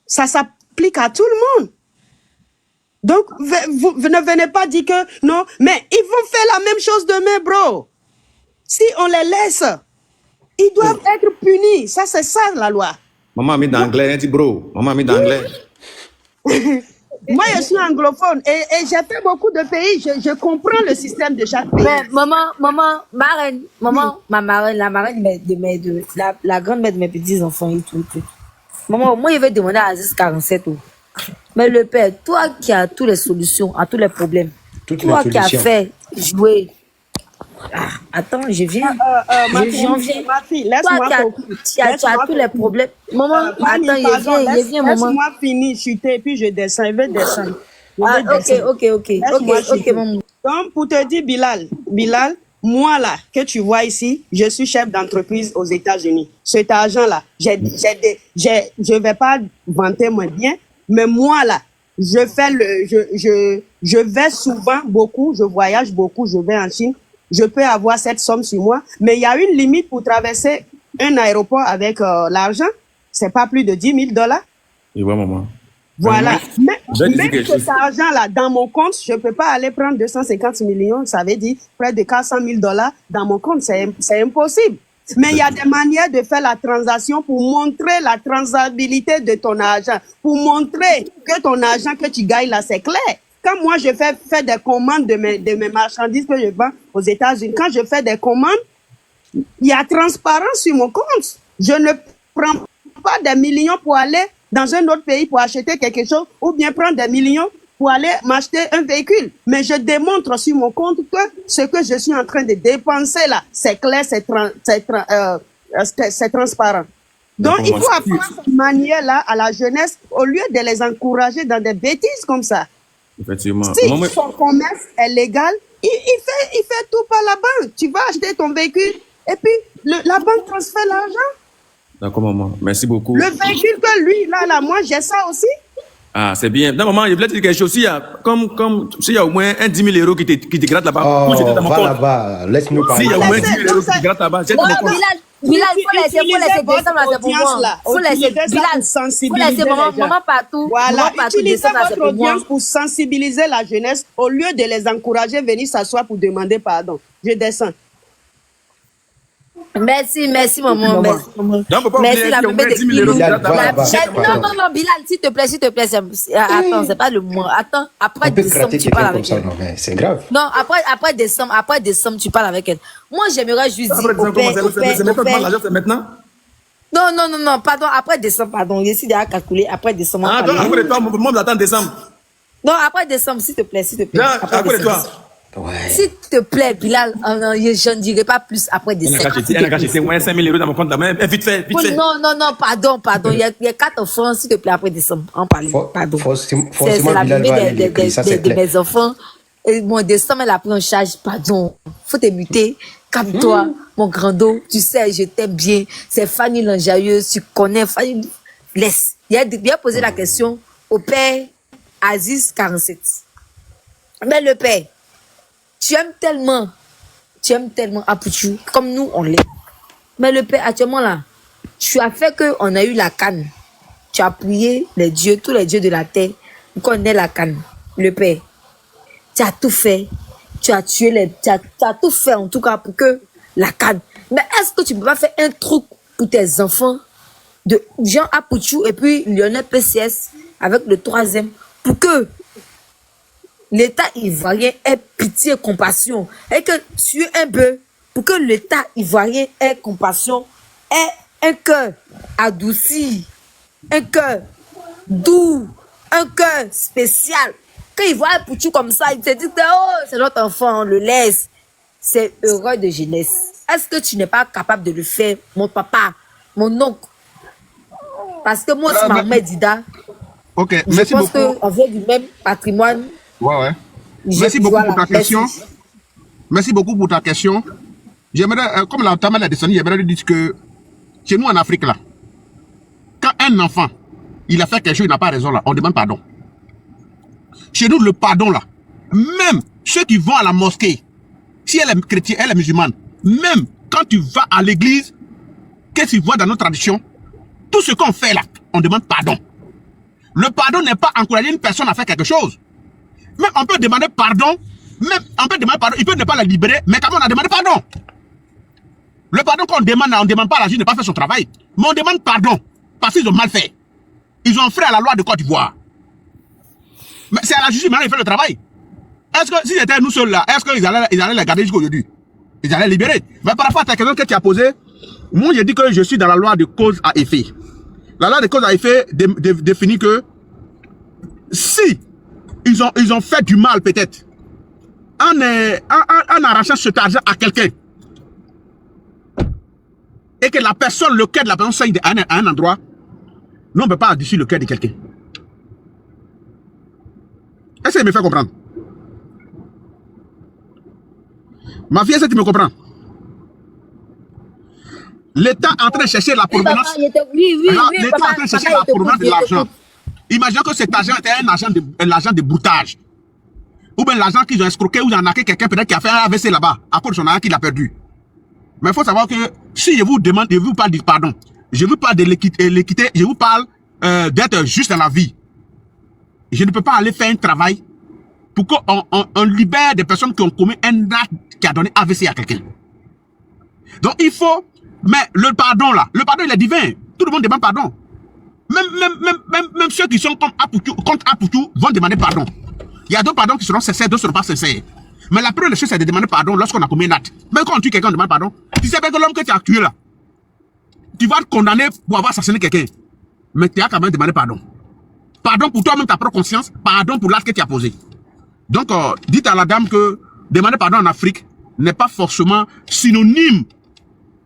Ça s'applique à tout le monde. Donc, vous ne venez pas dire que non, mais ils vont faire la même chose demain, bro. Si on les laisse, ils doivent être punis. Ça, c'est ça, la loi. Maman a mis d'anglais, elle dit bro. Maman a mis d'anglais. Moi, je suis anglophone et j'ai fait beaucoup de pays. Je comprends le système de chaque pays. Mais ma marraine, la marraine la grand-mère de mes petits-enfants et tout. Maman, moi, je vais demander à Aziz 47 ans. Mais le père, toi qui as toutes les solutions à tous les problèmes, toi qui as fait jouer. Ah, attends, je viens. Ma fille, laisse-moi tu as tous les problèmes. Maman, attends, je viens, maman. Laisse-moi finir, chuter, et puis je descends. Je vais descendre. Ok, maman. Donc, pour te dire, Bilal, moi là, que tu vois ici, je suis chef d'entreprise aux États-Unis. Cet argent-là, je vais pas vanter mon bien, mais moi là, je vais souvent beaucoup, je voyage beaucoup, je vais en Chine. Je peux avoir cette somme sur moi, mais il y a une limite pour traverser un aéroport avec l'argent. C'est pas plus de $10,000. Et ouais, maman. Voilà. Mais cet argent-là, dans mon compte, je peux pas aller prendre 250 millions. Ça veut dire près de $400,000 dans mon compte. C'est impossible. Mais il y a des manières de faire la transaction pour montrer la transabilité de ton argent, pour montrer que ton argent que tu gagnes là, c'est clair. Quand moi, je fais des commandes de mes marchandises que je vends aux États-Unis, quand je fais des commandes, il y a transparence sur mon compte. Je ne prends pas des millions pour aller dans un autre pays pour acheter quelque chose ou bien prendre des millions pour aller m'acheter un véhicule. Mais je démontre sur mon compte que ce que je suis en train de dépenser là, c'est clair, c'est transparent. Donc, il faut apprendre cette manière-là à la jeunesse au lieu de les encourager dans des bêtises comme ça. Effectivement. Si son commerce est légal, il fait tout par la banque. Tu vas acheter ton véhicule et puis la banque transfère l'argent. D'accord, maman. Merci beaucoup. Le véhicule que lui, là, moi, j'ai ça aussi. Ah, c'est bien. Non, maman, je voulais te dire quelque chose. S'il y a, s'il y a au moins 10 000 euros qui te grattent là-bas, oh, va là-bas, laisse-nous parler. S'il y a au moins 10 000 euros qui te grattent là-bas, j'ai mon compte. Bilal, faut laisser descendre là, c'est pour moi. Faut laisser, Bilal, faut laisser maman partout. Voilà, utilisez votre pour moi. audience pour sensibiliser la jeunesse au lieu de les encourager à venir s'asseoir pour demander pardon. Je descends. Merci, maman. Merci, maman. Merci, la bébé de Non, Bilal, s'il te plaît. Attends, c'est pas le moment. Attends, après décembre, tu parles avec elle. C'est grave. Non, après décembre, tu parles avec elle. Moi, j'aimerais juste dire c'est maintenant? Non, pardon, après décembre, pardon. Je suis déjà calculé, après décembre. Ah, donc, après toi, moi, j'attends décembre. Non, après décembre, s'il te plaît. Après toi. Ouais. S'il te plaît, Bilal, je ne dirai pas plus après décembre. Elle a caché 5 000 euros dans mon compte. Vite fait. Non, pardon. Il y a 4 enfants, s'il te plaît, après décembre. En parler. Pardon. C'est la bébé de mes enfants. Et mon décembre, elle a pris en charge. Pardon. Faut te muter. Calme-toi, mon grand dos. Tu sais, je t'aime bien. C'est Fanny Lanjayeuse. Tu connais Fanny. Laisse. Il a posé la question au père Aziz 47. Mais le père, tu aimes tellement Apouchou, comme nous, on l'est. Mais le père, actuellement là, tu as fait qu'on a eu la canne. Tu as prié les dieux, tous les dieux de la terre, qu'on ait la canne. Le père, tu as tout fait. Tu as tué tu as tout fait en tout cas pour que la canne. Mais est-ce que tu peux pas faire un truc pour tes enfants de Jean Apouchou et puis Lionel PCS avec le 3e pour que l'État ivoirien ait pitié et compassion et que tu es un peu pour que l'État ivoirien ait compassion, ait un cœur adouci, un cœur doux, un cœur spécial. Quand il voit un pouchou comme ça, il se dit que oh, c'est notre enfant, on le laisse. C'est heureux de jeunesse. Est-ce que tu n'es pas capable de le faire, mon papa, mon oncle? Parce que moi, c'est ma mère Dida. Ok, merci beaucoup. Je pense qu'on vient du même patrimoine. Ouais. Merci beaucoup pour ta question. Merci beaucoup pour ta question. J'aimerais, comme la Tamel a descendu, j'aimerais lui dire que chez nous en Afrique, là, quand un enfant, il a fait quelque chose, il n'a pas raison, là, on demande pardon. Chez nous, le pardon, là, même ceux qui vont à la mosquée, si elle est chrétienne, elle est musulmane, même quand quand tu vas à l'église, qu'est-ce que tu vois dans notre tradition? Tout ce qu'on fait là, on demande pardon. Le pardon n'est pas encourager une personne à faire quelque chose. Même on peut demander pardon, il peut ne pas la libérer, mais quand même on a demandé pardon. Le pardon qu'on demande, on ne demande pas à la juge de ne pas faire son travail. Mais on demande pardon, parce qu'ils ont mal fait. Ils ont enfreint à la loi de Côte d'Ivoire. Mais c'est à la justice maintenant de faire le travail. Est-ce que si c'était nous seuls là, est-ce qu'ils allaient les garder jusqu'à aujourd'hui? Ils allaient libérer. Mais par rapport à ta question que tu as posée, moi j'ai dit que je suis dans la loi de cause à effet. La loi de cause à effet définit que si ils ont fait du mal peut-être en arrachant cet argent à quelqu'un et que la personne, le cœur de la personne saigne à un endroit, nous on ne peut pas adoucir le cœur de quelqu'un. Est-ce que tu me fais comprendre? Ma fille, est-ce que tu me comprends? L'État est en train de chercher la provenance. L'État est en train de chercher la provenance de l'argent. Imaginons que cet argent était l'argent de broutage. Ou bien l'argent qu'ils ont escroqué ou ils ont arnaqué quelqu'un peut-être qui a fait un AVC là-bas à cause de son argent qu'il a perdu. Mais il faut savoir que si je vous demande, je vous parle de pardon, je vous parle de l'équité, je vous parle d'être juste dans la vie. Je ne peux pas aller faire un travail pour qu'on libère des personnes qui ont commis un acte qui a donné AVC à quelqu'un. Donc il faut, mais le pardon là, le pardon il est divin. Tout le monde demande pardon. Même ceux qui sont contre Apoutou vont demander pardon. Il y a d'autres pardons qui seront sincères, d'autres ne seront pas sincères. Mais la première chose c'est de demander pardon lorsqu'on a commis un acte. Même quand on tue quelqu'un, on demande pardon. Tu sais bien que l'homme que tu as tué là, tu vas te condamner pour avoir assassiné quelqu'un. Mais tu as quand même demandé pardon. Pardon pour toi-même, ta propre conscience. Pardon pour l'acte que tu as posé. Donc, dites à la dame que demander pardon en Afrique n'est pas forcément synonyme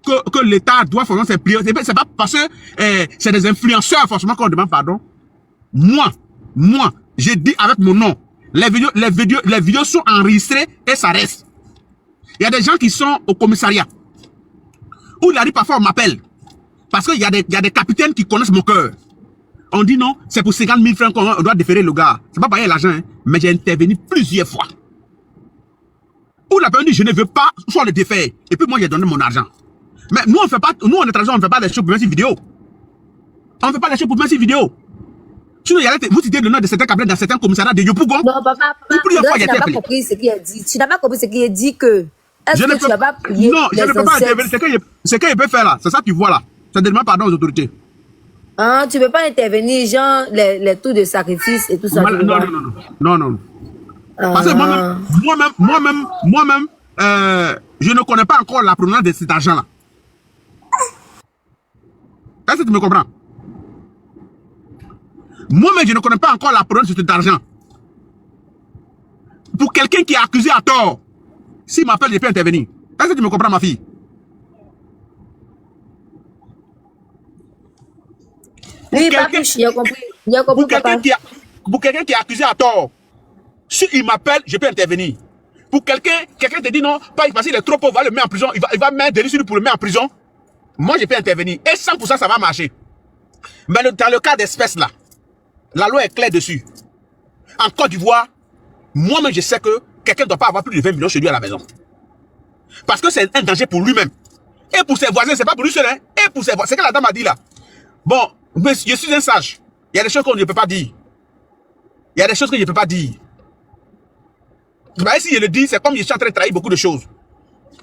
que l'État doit forcément s'impliquer. C'est pas parce que c'est des influenceurs forcément qu'on demande pardon. Moi, j'ai dit avec mon nom. Les vidéos sont enregistrées et ça reste. Il y a des gens qui sont au commissariat. Où il arrive parfois on m'appelle. Parce qu'il y a des capitaines qui connaissent mon cœur. On dit non, c'est pour 50 000 francs qu'on doit déférer le gars. C'est pas pareil l'argent, hein, mais j'ai intervenu plusieurs fois. Où la personne dit je ne veux pas, soit le défaire. Et puis moi j'ai donné mon argent. Mais nous on fait pas, nous on est tradition, on ne fait pas les choses pour mettre vidéo. On ne fait pas les choses pour mettre vidéo. Sinon, vous citez le nom de certains capitaines dans certains commissariats de Yopougon. Non, papa, tu n'as pas compris ce qu'il a dit. Tu n'as pas compris ce qu'il a dit que. Est-ce que tu n'as pas prié? Non, je ne peux pas intervenir. C'est qu'il peut faire là. C'est ça que tu vois là. Ça demande pardon aux autorités. Hein, tu ne peux pas intervenir, genre les tours de sacrifice et tout ça. Non. Parce que moi-même, je ne connais pas encore la provenance de cet argent-là. Est-ce que tu me comprends? Moi-même, je ne connais pas encore la provenance de cet argent. Pour quelqu'un qui est accusé à tort, s'il m'appelle, je peux intervenir. Est-ce que tu me comprends, ma fille? Oui, pour quelqu'un qui est accusé à tort, s'il m'appelle, je peux intervenir. Pour quelqu'un te dit non, pas parce qu'il est trop pauvre, va le mettre en prison, il va mettre des risques pour le mettre en prison. Moi, je peux intervenir. Et 100% ça va marcher. Mais dans le cas d'espèce là, la loi est claire dessus. En Côte d'Ivoire, moi-même, je sais que quelqu'un ne doit pas avoir plus de 20 millions chez lui à la maison. Parce que c'est un danger pour lui-même. Et pour ses voisins, c'est pas pour lui seul. Hein? Et pour ses voisins, c'est ce que la dame a dit là. Bon, mais je suis un sage. Il y a des choses qu'on ne peut pas dire. Il y a des choses que je ne peux pas dire. Mais si je le dis, c'est comme je suis en train de trahir beaucoup de choses.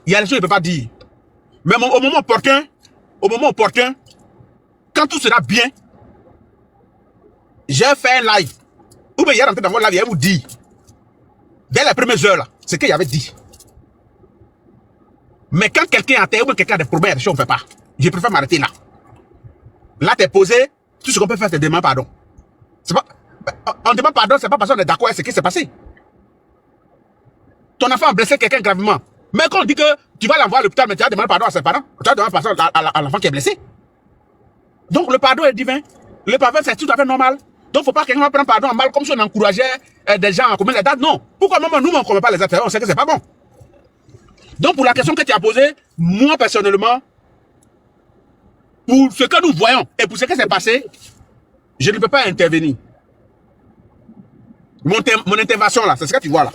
Il y a des choses que je ne peux pas dire. Mais au moment opportun, quand tout sera bien, j'ai fait un live. Ou bien il est rentré dans mon live, il vous dit, dès les premières heures là, ce qu'il avait dit. Mais quand quelqu'un a terre ou bien quelqu'un a des problèmes, on ne fait pas. Je préfère m'arrêter là. Là, tu es posé, tout ce qu'on peut faire, c'est demander pardon. Pas, on demande pardon, c'est pas parce qu'on est d'accord avec ce qui s'est passé. Ton enfant a blessé quelqu'un gravement. Mais quand on dit que tu vas l'envoyer à l'hôpital, mais tu vas demander pardon à ses parents, tu vas demander pardon à l'enfant qui est blessé. Donc le pardon est divin. Le pardon, c'est tout à fait normal. Donc il ne faut pas que quelqu'un prenne pardon en mal comme si on encourageait des gens à commettre les dates. Non. Pourquoi nous, on ne commet pas les actes? On sait que c'est pas bon. Donc pour la question que tu as posée, moi personnellement, pour ce que nous voyons et pour ce qui s'est passé, je ne peux pas intervenir. Mon intervention là, c'est ce que tu vois là.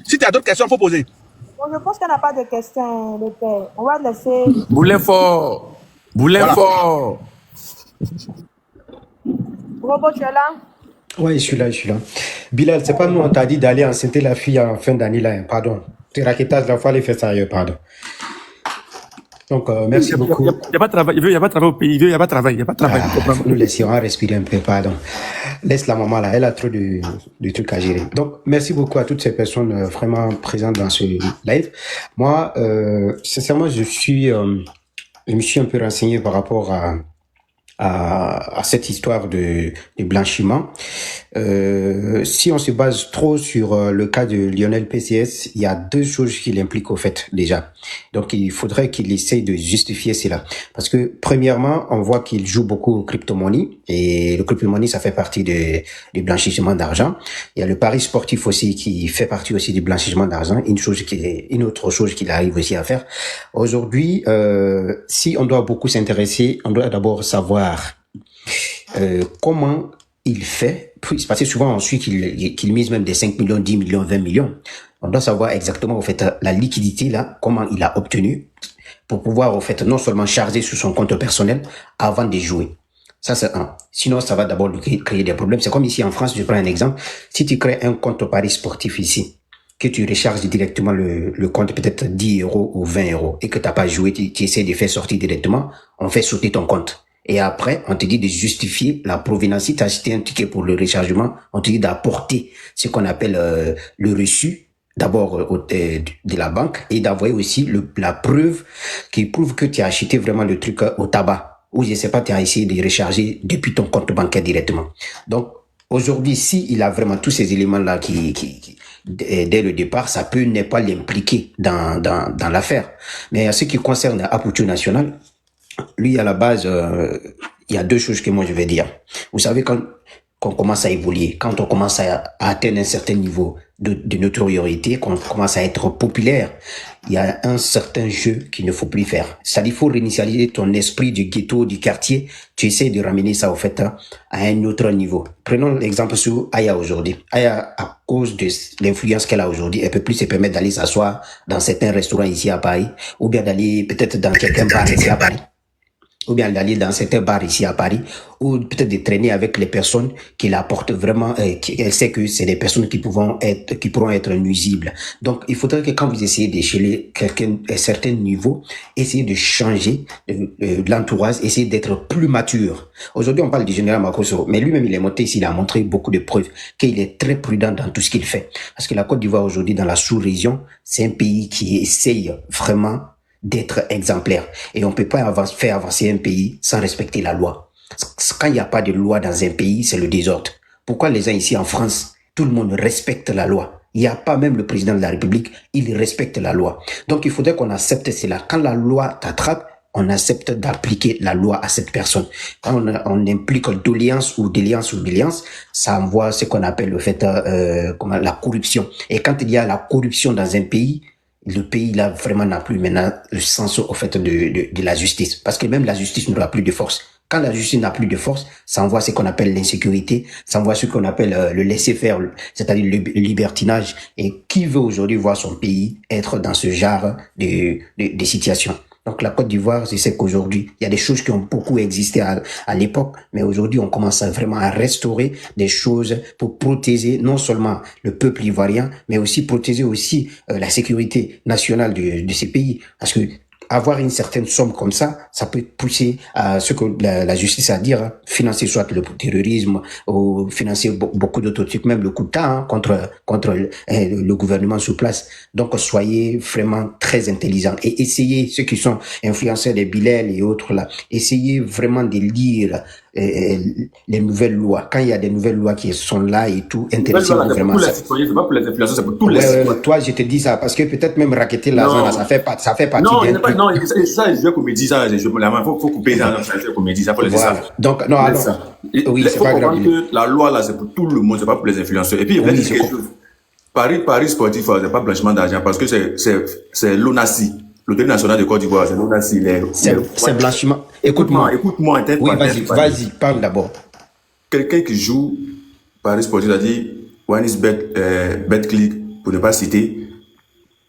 Si tu as d'autres questions, il faut poser. Bon, je pense qu'il n'y a pas de questions, le père. On va laisser... Boulin fort. Boulin fort. Robot, tu es là? Oui, je suis là. Bilal, c'est pas nous, on t'a dit d'aller enceinter la fille en fin d'année là, hein, pardon. C'est raquetage, la fois, les fait sérieux, pardon. Donc, merci beaucoup. Il n'y a pas de travail. Il n'y a pas de travail au pays. Il n'y a pas de travail. Nous laissons respirer un peu, pardon. Laisse la maman là, elle a trop de trucs à gérer. Donc, merci beaucoup à toutes ces personnes vraiment présentes dans ce live. Moi, sincèrement, je me suis un peu renseigné par rapport à cette histoire de blanchiment. Si on se base trop sur le cas de Lionel PCS, il y a deux choses qui l'impliquent au fait déjà. Donc il faudrait qu'il essaye de justifier cela. Parce que premièrement, on voit qu'il joue beaucoup aux crypto-monnaies et le crypto-monnaie, ça fait partie du blanchiment d'argent. Il y a le pari sportif aussi qui fait partie aussi du blanchiment d'argent, une autre chose qu'il arrive aussi à faire. Aujourd'hui, si on doit beaucoup s'intéresser, on doit d'abord savoir comment il fait, parce que souvent on suit qu'il mise même des 5 millions, 10 millions, 20 millions. On doit savoir exactement, au fait, la liquidité, là, comment il a obtenu pour pouvoir, au fait, non seulement charger sur son compte personnel avant de jouer. Ça, c'est un. Sinon, ça va d'abord lui créer des problèmes. C'est comme ici en France, je prends un exemple. Si tu crées un compte au pari sportif ici, que tu recharges directement le compte, peut-être 10 € ou 20 € et que tu n'as pas joué, tu essaies de faire sortir directement, on fait sauter ton compte. Et après, on te dit de justifier la provenance. Si tu as acheté un ticket pour le rechargement, on te dit d'apporter ce qu'on appelle le reçu, d'abord de la banque, et d'envoyer aussi la preuve qui prouve que tu as acheté vraiment le truc au tabac. Ou je sais pas, tu as essayé de recharger depuis ton compte bancaire directement. Donc, aujourd'hui, il a vraiment tous ces éléments-là qui dès le départ, ça peut ne pas l'impliquer dans l'affaire. Mais en ce qui concerne Aputu National, lui, à la base, il y a deux choses que moi je vais dire. Vous savez, quand on commence à évoluer, quand on commence à atteindre un certain niveau de notoriété, quand on commence à être populaire, il y a un certain jeu qu'il ne faut plus faire. C'est-à-dire, il faut réinitialiser ton esprit du ghetto, du quartier. Tu essaies de ramener ça, au fait, à un autre niveau. Prenons l'exemple sur Aya aujourd'hui. Aya, à cause de l'influence qu'elle a aujourd'hui, elle peut plus se permettre d'aller s'asseoir dans certains restaurants ici à Paris, ou bien d'aller peut-être dans quelqu'un bar ici à Paris, ou bien d'aller dans certains bars ici à Paris, ou peut-être de traîner avec les personnes qui l'apportent vraiment, elle sait que c'est des personnes qui pourront être nuisibles. Donc, il faudrait que quand vous essayez d'écheler quelqu'un à un certain niveau, essayez de changer l'entourage, essayez d'être plus mature. Aujourd'hui, on parle du général Makosso, mais lui-même, il est monté ici, il a montré beaucoup de preuves qu'il est très prudent dans tout ce qu'il fait. Parce que la Côte d'Ivoire aujourd'hui, dans la sous-région, c'est un pays qui essaye vraiment d'être exemplaire. Et on peut pas faire avancer un pays sans respecter la loi. Quand il n'y a pas de loi dans un pays, c'est le désordre. Pourquoi les gens ici en France, tout le monde respecte la loi? Il n'y a pas même le président de la République, il respecte la loi. Donc il faudrait qu'on accepte cela. Quand la loi t'attrape, on accepte d'appliquer la loi à cette personne. Quand on implique doléance ou déliance, ça envoie ce qu'on appelle le fait la corruption. Et quand il y a la corruption dans un pays, le pays là vraiment n'a plus maintenant le sens au fait de la justice, parce que même la justice n'aura plus de force. Quand la justice n'a plus de force, ça envoie ce qu'on appelle l'insécurité, ça envoie ce qu'on appelle le laisser-faire, c'est-à-dire le libertinage. Et qui veut aujourd'hui voir son pays être dans ce genre de situation? Donc la Côte d'Ivoire, je sais qu'aujourd'hui, il y a des choses qui ont beaucoup existé à l'époque, mais aujourd'hui, on commence vraiment à restaurer des choses pour protéger non seulement le peuple ivoirien, mais aussi protéger aussi la sécurité nationale de ces pays. Parce que avoir une certaine somme comme ça peut pousser à ce que la justice a dire, financer soit le terrorisme ou financer beaucoup d'autres trucs, même le coup d'État contre le gouvernement sur place. Donc soyez vraiment très intelligents et essayez, ceux qui sont influenceurs des Bilal et autres là, essayez vraiment de lire les nouvelles lois. Quand il y a des nouvelles lois qui sont là et tout, intéressez-vous vraiment. C'est pour les citoyens, c'est pas pour les influenceurs, c'est pour tous les citoyens. Toi, je te dis ça parce que peut-être même raqueter l'argent, ça fait partie d'un truc. Non, ça, je veux qu'on me dise ça. Il faut couper ça. Je veux qu'on me dise ça. Faut laisser ça. Donc, non, alors. Oui, c'est pas grave. Que la loi, là, c'est pour tout le monde, c'est pas pour les influenceurs. Et puis, il y a quelque chose. Paris sportif, c'est pas blanchiment d'argent parce que c'est l'ONACI. L'Autorité nationale de Côte d'Ivoire, c'est l'ONACI. C'est blanchiment. Écoute-moi. Vas-y, parle d'abord. Quelqu'un qui joue Paris sportif, c'est-à-dire OneXBet, BetClick, pour ne pas citer,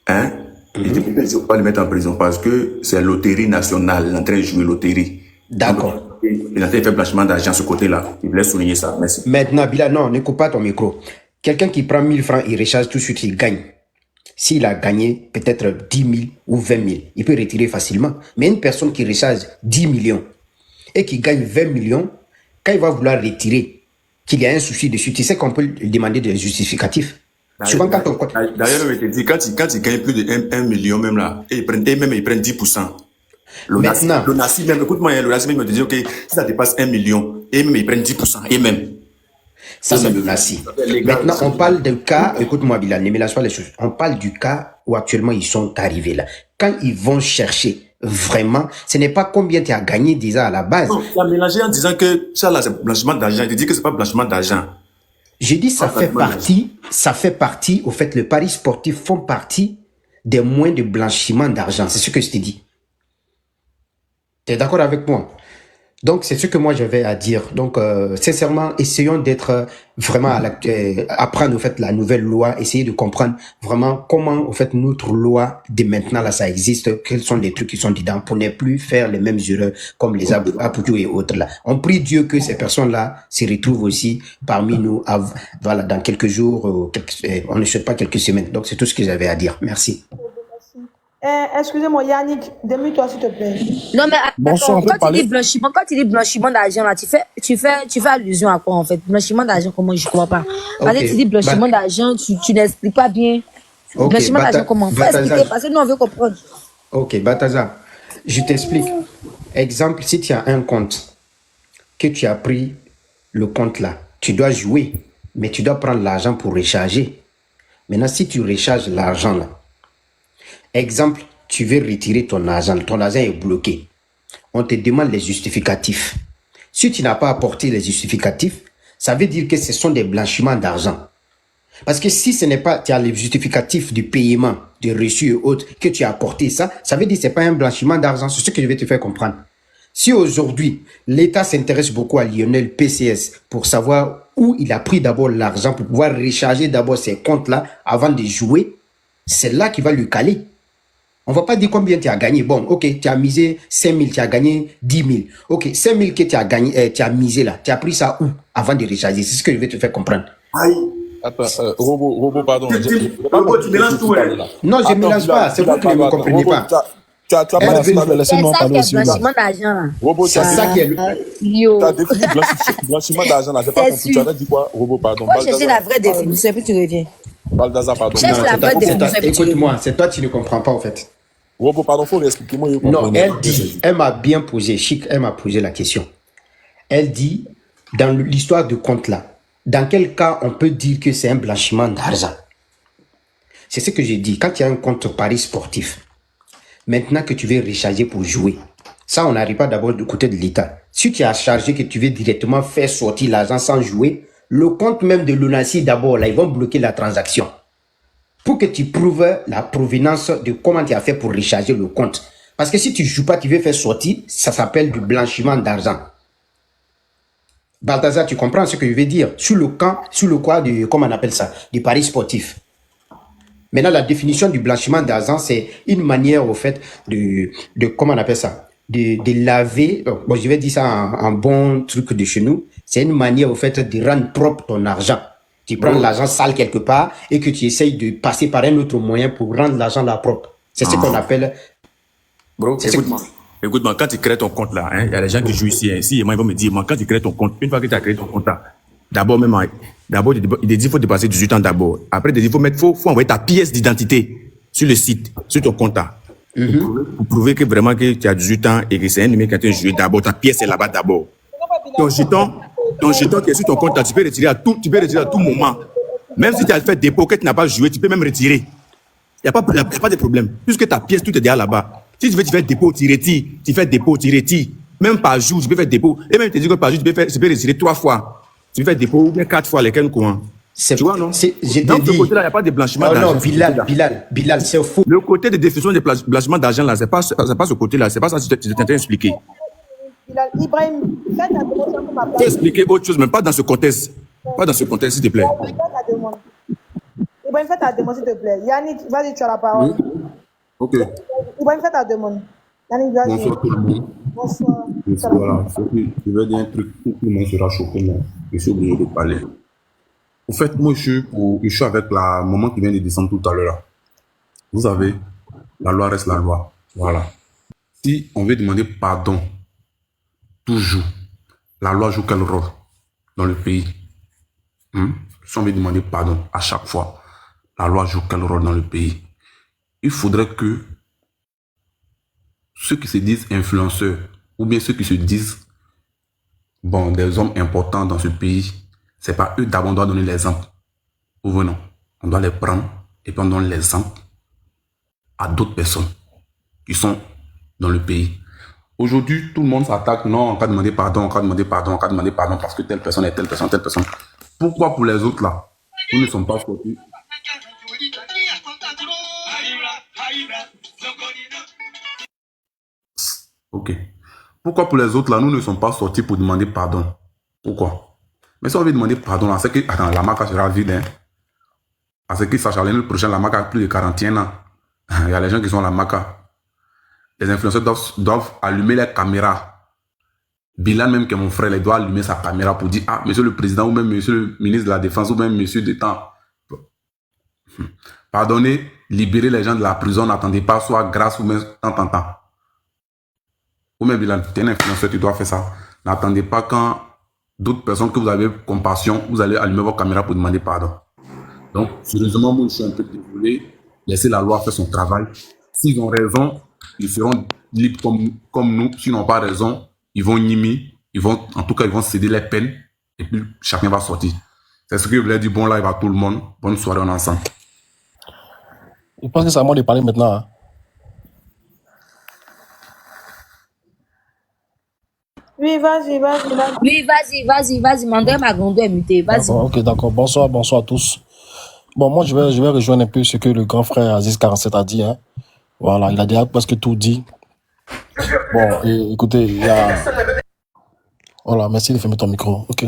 hein, il ne faut pas le mettre en prison parce que c'est loterie nationale, il est en train de jouer loterie. D'accord. Il est en train de faire blanchiment d'argent ce côté-là. Il voulait souligner ça. Merci. Maintenant, Bilal, non, ne coupe pas ton micro. Quelqu'un qui prend 1000 francs, il recharge tout de suite, il gagne. S'il a gagné peut-être 10 000 ou 20 000, il peut retirer facilement. Mais une personne qui recharge 10 millions et qui gagne 20 millions, quand il va vouloir retirer, qu'il y a un souci dessus, tu sais qu'on peut lui demander des justificatifs. Souvent, quand on... D'ailleurs, je te dis, quand il gagne plus de 1 million, même là, et ils prennent 10%. Maintenant, le Nassi même, écoute-moi, le Nassi même me dit, ok, si ça dépasse 1 million, et même ils prennent 10%, et même. ça c'est le Nassi. Maintenant, on parle du cas, écoute-moi Bilal, ne mélange pas les choses. On parle du cas où actuellement ils sont arrivés là. Quand ils vont chercher, vraiment, ce n'est pas combien tu as gagné déjà à la base. Non, tu as mélangé en disant que ça là, c'est blanchiment d'argent. Je te dis que c'est pas blanchiment d'argent. Je dis ça fait partie, au fait, le paris sportif font partie des moyens de blanchiment d'argent. C'est ce que je t'ai dit. Tu es d'accord avec moi? Donc, c'est ce que moi j'avais à dire. Donc, sincèrement, essayons d'être vraiment apprendre au fait la nouvelle loi, essayer de comprendre vraiment comment au fait notre loi de maintenant là ça existe, quels sont les trucs qui sont dedans pour ne plus faire les mêmes erreurs comme les Apoutou et autres là. On prie Dieu que ces personnes là se retrouvent aussi parmi nous, voilà, dans quelques jours, on ne souhaite pas quelques semaines. Donc, c'est tout ce que j'avais à dire. Merci. Excusez-moi, Yannick, démute-toi s'il te plaît. Non, mais Bonsoir, quand tu dis blanchiment d'argent, là, tu fais allusion à quoi en fait? Blanchiment d'argent, comment je ne comprends pas. Parce que tu dis blanchiment d'argent, tu n'expliques pas bien. Blanchiment d'argent, comment? Faut expliquer parce que nous, on veut comprendre. Ok, Bataza, je t'explique. Exemple, si tu as un compte, que tu as pris le compte là, tu dois jouer, mais tu dois prendre l'argent pour recharger. Maintenant, si tu recharges l'argent là, exemple, tu veux retirer ton argent est bloqué. On te demande les justificatifs. Si tu n'as pas apporté les justificatifs, ça veut dire que ce sont des blanchiments d'argent. Parce que si ce n'est pas, tu as les justificatifs du paiement, de reçu et autres, que tu as apporté ça veut dire que ce n'est pas un blanchiment d'argent. C'est ce que je vais te faire comprendre. Si aujourd'hui, l'État s'intéresse beaucoup à Lionel PCS pour savoir où il a pris d'abord l'argent pour pouvoir recharger d'abord ces comptes-là avant de jouer, c'est là qu'il va lui caler. On ne va pas dire combien tu as gagné. Bon, ok, tu as misé 5 000, tu as gagné 10 000. Ok, 5 000 que tu as gagné, tu as misé là, tu as pris ça où avant de recharger? C'est ce que je vais te faire comprendre. Aïe. Attends, Robo, pardon. Robo, tu mélanges tout, hein. Non, je ne mélange pas. C'est vous qui ne me comprenez pas. Tu as pas laissez-moi parler aussi. Blanchiment d'argent. Robo, c'est ça qui est... Tu as défini blanchiment d'argent là. J'ai pas compris. Tu as dit quoi, Robo, pardon? Moi, chercher la vraie définition, puis tu reviens. Baldaza, pardon. Cherche la vraie définition. Écoute-moi, c'est toi qui ne comprends pas en fait. Robo, pardon, faut réexpliquer-moi. Non, elle m'a bien posé, Chic, elle m'a posé la question. Elle dit, dans l'histoire de compte là, dans quel cas on peut dire que c'est un blanchiment d'argent? C'est ce que j'ai dit. Quand il y a un compte paris sportif, maintenant que tu veux recharger pour jouer, ça on n'arrive pas d'abord du côté de l'État. Si tu as chargé que tu veux directement faire sortir l'argent sans jouer, le compte même de l'ONACI d'abord, là, ils vont bloquer la transaction. Pour que tu prouves la provenance de comment tu as fait pour recharger le compte. Parce que si tu ne joues pas, tu veux faire sortir, ça s'appelle du blanchiment d'argent. Balthazar, tu comprends ce que je veux dire? Sur le quoi du, comment on appelle ça? Du paris sportif. Maintenant, la définition du blanchiment d'argent, c'est une manière, au fait, de comment on appelle ça? De laver, bon, je vais dire ça en bon truc de chez nous, c'est une manière, au fait, de rendre propre ton argent. Tu prends l'argent sale quelque part et que tu essayes de passer par un autre moyen pour rendre l'argent là propre. C'est ce qu'on appelle... Bro, écoute-moi, quand tu crées ton compte là, il y a des gens qui jouent ici, et moi ils vont me dire, moi, quand tu crées ton compte, une fois que tu as créé ton compte là, d'abord, il dit qu'il faut dépasser 18 ans d'abord. Après, il faut envoyer ta pièce d'identité sur le site, sur ton compte là. Pour prouver que vraiment que tu as 18 ans et que c'est un numéro qui a été joué d'abord, ta pièce est là-bas d'abord. Ton jeton qui est sur ton compte là, tu peux retirer à tout moment. Même si tu as fait dépôt, que tu n'as pas joué, tu peux même retirer. Il n'y a pas de problème. Puisque ta pièce, tout est déjà là-bas. Si tu veux, tu fais dépôt, tu retires. Tu fais dépôt, tu retires. Même par jour, tu peux faire dépôt. Et même, tu dis que par jour, tu peux retirer 3 fois. Tu peux faire dépôt ou bien 4 fois, lesquels courants. Tu vois, non? Je t'ai dit. Ce côté-là, il n'y a pas de blanchiment d'argent. Non, Bilal, c'est faux. Le côté de définition de blanchiment d'argent, là, c'est pas ce côté-là. C'est pas ça que je t'ai expliqué. Ibrahim, fais ta demande pour ma Je peux expliquer autre chose, mais pas dans ce contexte. Pas dans ce contexte, s'il te plaît. Ibrahim, Ibrahim, fais ta demande, s'il te plaît. Yannick, vas-y, tu as la parole. Oui. Ok. Ibrahim, fais ta demande. Yannick, vas-y. Bonsoir tout le monde. Bonsoir. Voilà, je vais dire un truc, tout le monde sera choqué, mais je suis obligé de parler. En fait, moi, je suis avec la maman qui vient de descendre tout à l'heure. Vous savez, la loi reste la loi. Voilà. Si on veut demander pardon, toujours, la loi joue quel rôle dans le pays? Si on veut demander pardon à chaque fois, la loi joue quel rôle dans le pays? Il faudrait que ceux qui se disent influenceurs, ou bien ceux qui se disent, bon, des hommes importants dans ce pays, c'est pas eux d'abord, on doit donner l'exemple. Ou non, on doit les prendre et puis on donne l'exemple à d'autres personnes qui sont dans le pays. Aujourd'hui, tout le monde s'attaque, non, on va demander pardon, on va demander pardon, on va demander pardon parce que telle personne est telle personne, telle personne. Pourquoi pour les autres là, nous ne sommes pas sortis? Ok. Pourquoi pour les autres là, nous ne sommes pas sortis pour demander pardon? Pourquoi? Mais si on veut demander pardon là, c'est que, attends, la marque sera vide, hein. Parce que ça, l'année prochaine, la marque a plus de 41 ans. Il y a les gens qui sont à la marque. Les influenceurs doivent allumer les caméras. Bilal, même que mon frère, il doit allumer sa caméra pour dire, ah, monsieur le président, ou même monsieur le ministre de la Défense, ou même monsieur d'État. Pardonnez, libérez les gens de la prison, n'attendez pas, soit grâce ou même temps. Ou même Bilal, tu es un influenceur, tu dois faire ça. N'attendez pas quand d'autres personnes que vous avez compassion, vous allez allumer vos caméras pour demander pardon. Donc, sérieusement, moi, je suis un peu désolé. Laissez la loi faire son travail. S'ils ont raison, ils seront libres comme nous. S'ils n'ont pas raison, ils vont nimer. En tout cas, ils vont céder les peines. Et puis, chacun va sortir. C'est ce que je voulais dire. Bon live à tout le monde. Bonne soirée, on est ensemble. Je pense que c'est à moi de parler maintenant. Hein. Oui, vas-y. Oui, vas-y. Mandé ma grandeur est mutée. Vas-y. Ok, d'accord. Bonsoir à tous. Bon, moi, je vais rejoindre un peu ce que le grand frère Aziz 47 a dit. Hein. Voilà, il a déjà presque tout dit. Bon, écoutez, il y a... Voilà, merci de fermer ton micro. Ok.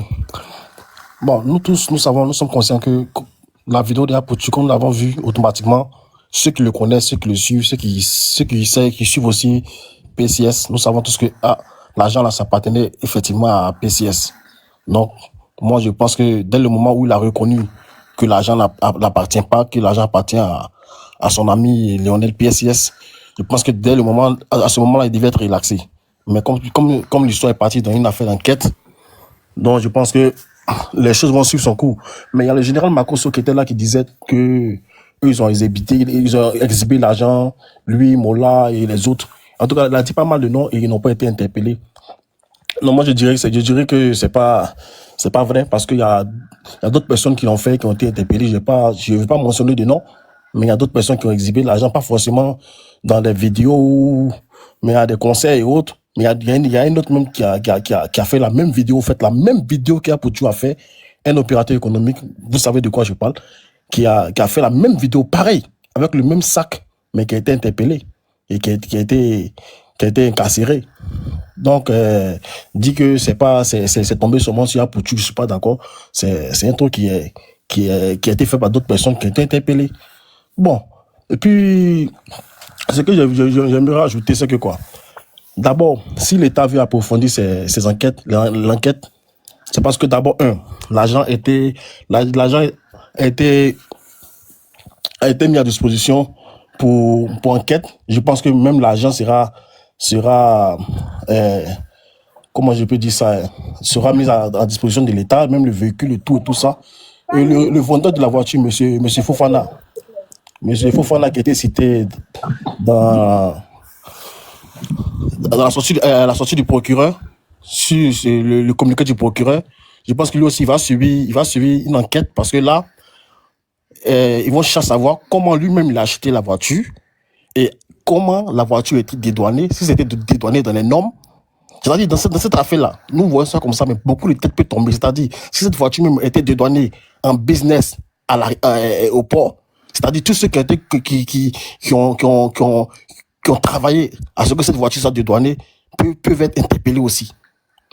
Bon, nous tous, nous sommes conscients que la vidéo de Apotu, comme nous l'avons vu automatiquement, ceux qui le connaissent, ceux qui le suivent, ceux qui suivent aussi PCS, nous savons tous que l'argent là, ça appartenait effectivement à PCS. Donc, moi, je pense que dès le moment où il a reconnu que l'argent n'appartient pas, que l'argent appartient à son ami Lionel PCS, je pense que dès le moment, à ce moment-là, il devait être relaxé. Mais comme l'histoire est partie dans une affaire d'enquête, donc je pense que les choses vont suivre son cours. Mais il y a le général Makosso qui était là qui disait que eux, ils ont exhibé l'argent, lui, Mola et les autres. En tout cas, il a dit pas mal de noms et ils n'ont pas été interpellés. Non, moi je dirais que c'est pas vrai parce qu'il y a d'autres personnes qui l'ont fait, qui ont été interpellées. Je ne vais pas mentionner de noms, mais il y a d'autres personnes qui ont exhibé l'argent, pas forcément dans des vidéos, mais à des concerts et autres. Mais il y a un autre même qui a fait la même vidéo, la même vidéo qu'Apotu a fait, un opérateur économique, vous savez de quoi je parle, qui a fait la même vidéo, pareil, avec le même sac, mais qui a été interpellé et qui a été incarcéré. Donc, dit que c'est tombé sur moi sur Apotu, je suis pas d'accord. C'est un truc qui a été fait par d'autres personnes qui ont été interpellées. Bon. Et puis, ce que j'aimerais ajouter, c'est que quoi? D'abord, si l'État veut approfondir ses enquêtes, l'enquête, c'est parce que d'abord, l'argent a été mis à disposition pour enquête. Je pense que même l'argent sera comment je peux dire ça, sera mis à disposition de l'État, même le véhicule et tout ça. Et le vendeur de la voiture, monsieur Fofana, qui était cité dans la sortie du procureur, sur le communiqué du procureur, je pense que lui aussi il va suivre une enquête parce que là, ils vont chercher à savoir comment lui-même il a acheté la voiture et comment la voiture a été dédouanée, si c'était dédouané dans les normes. C'est-à-dire, dans cette affaire-là, nous voyons ça comme ça, mais beaucoup de têtes peuvent tomber. C'est-à-dire, si cette voiture même était dédouanée en business au port, c'est-à-dire tous ceux qui ont travaillé à ce que cette voiture soit dédouanée peuvent être interpellés aussi.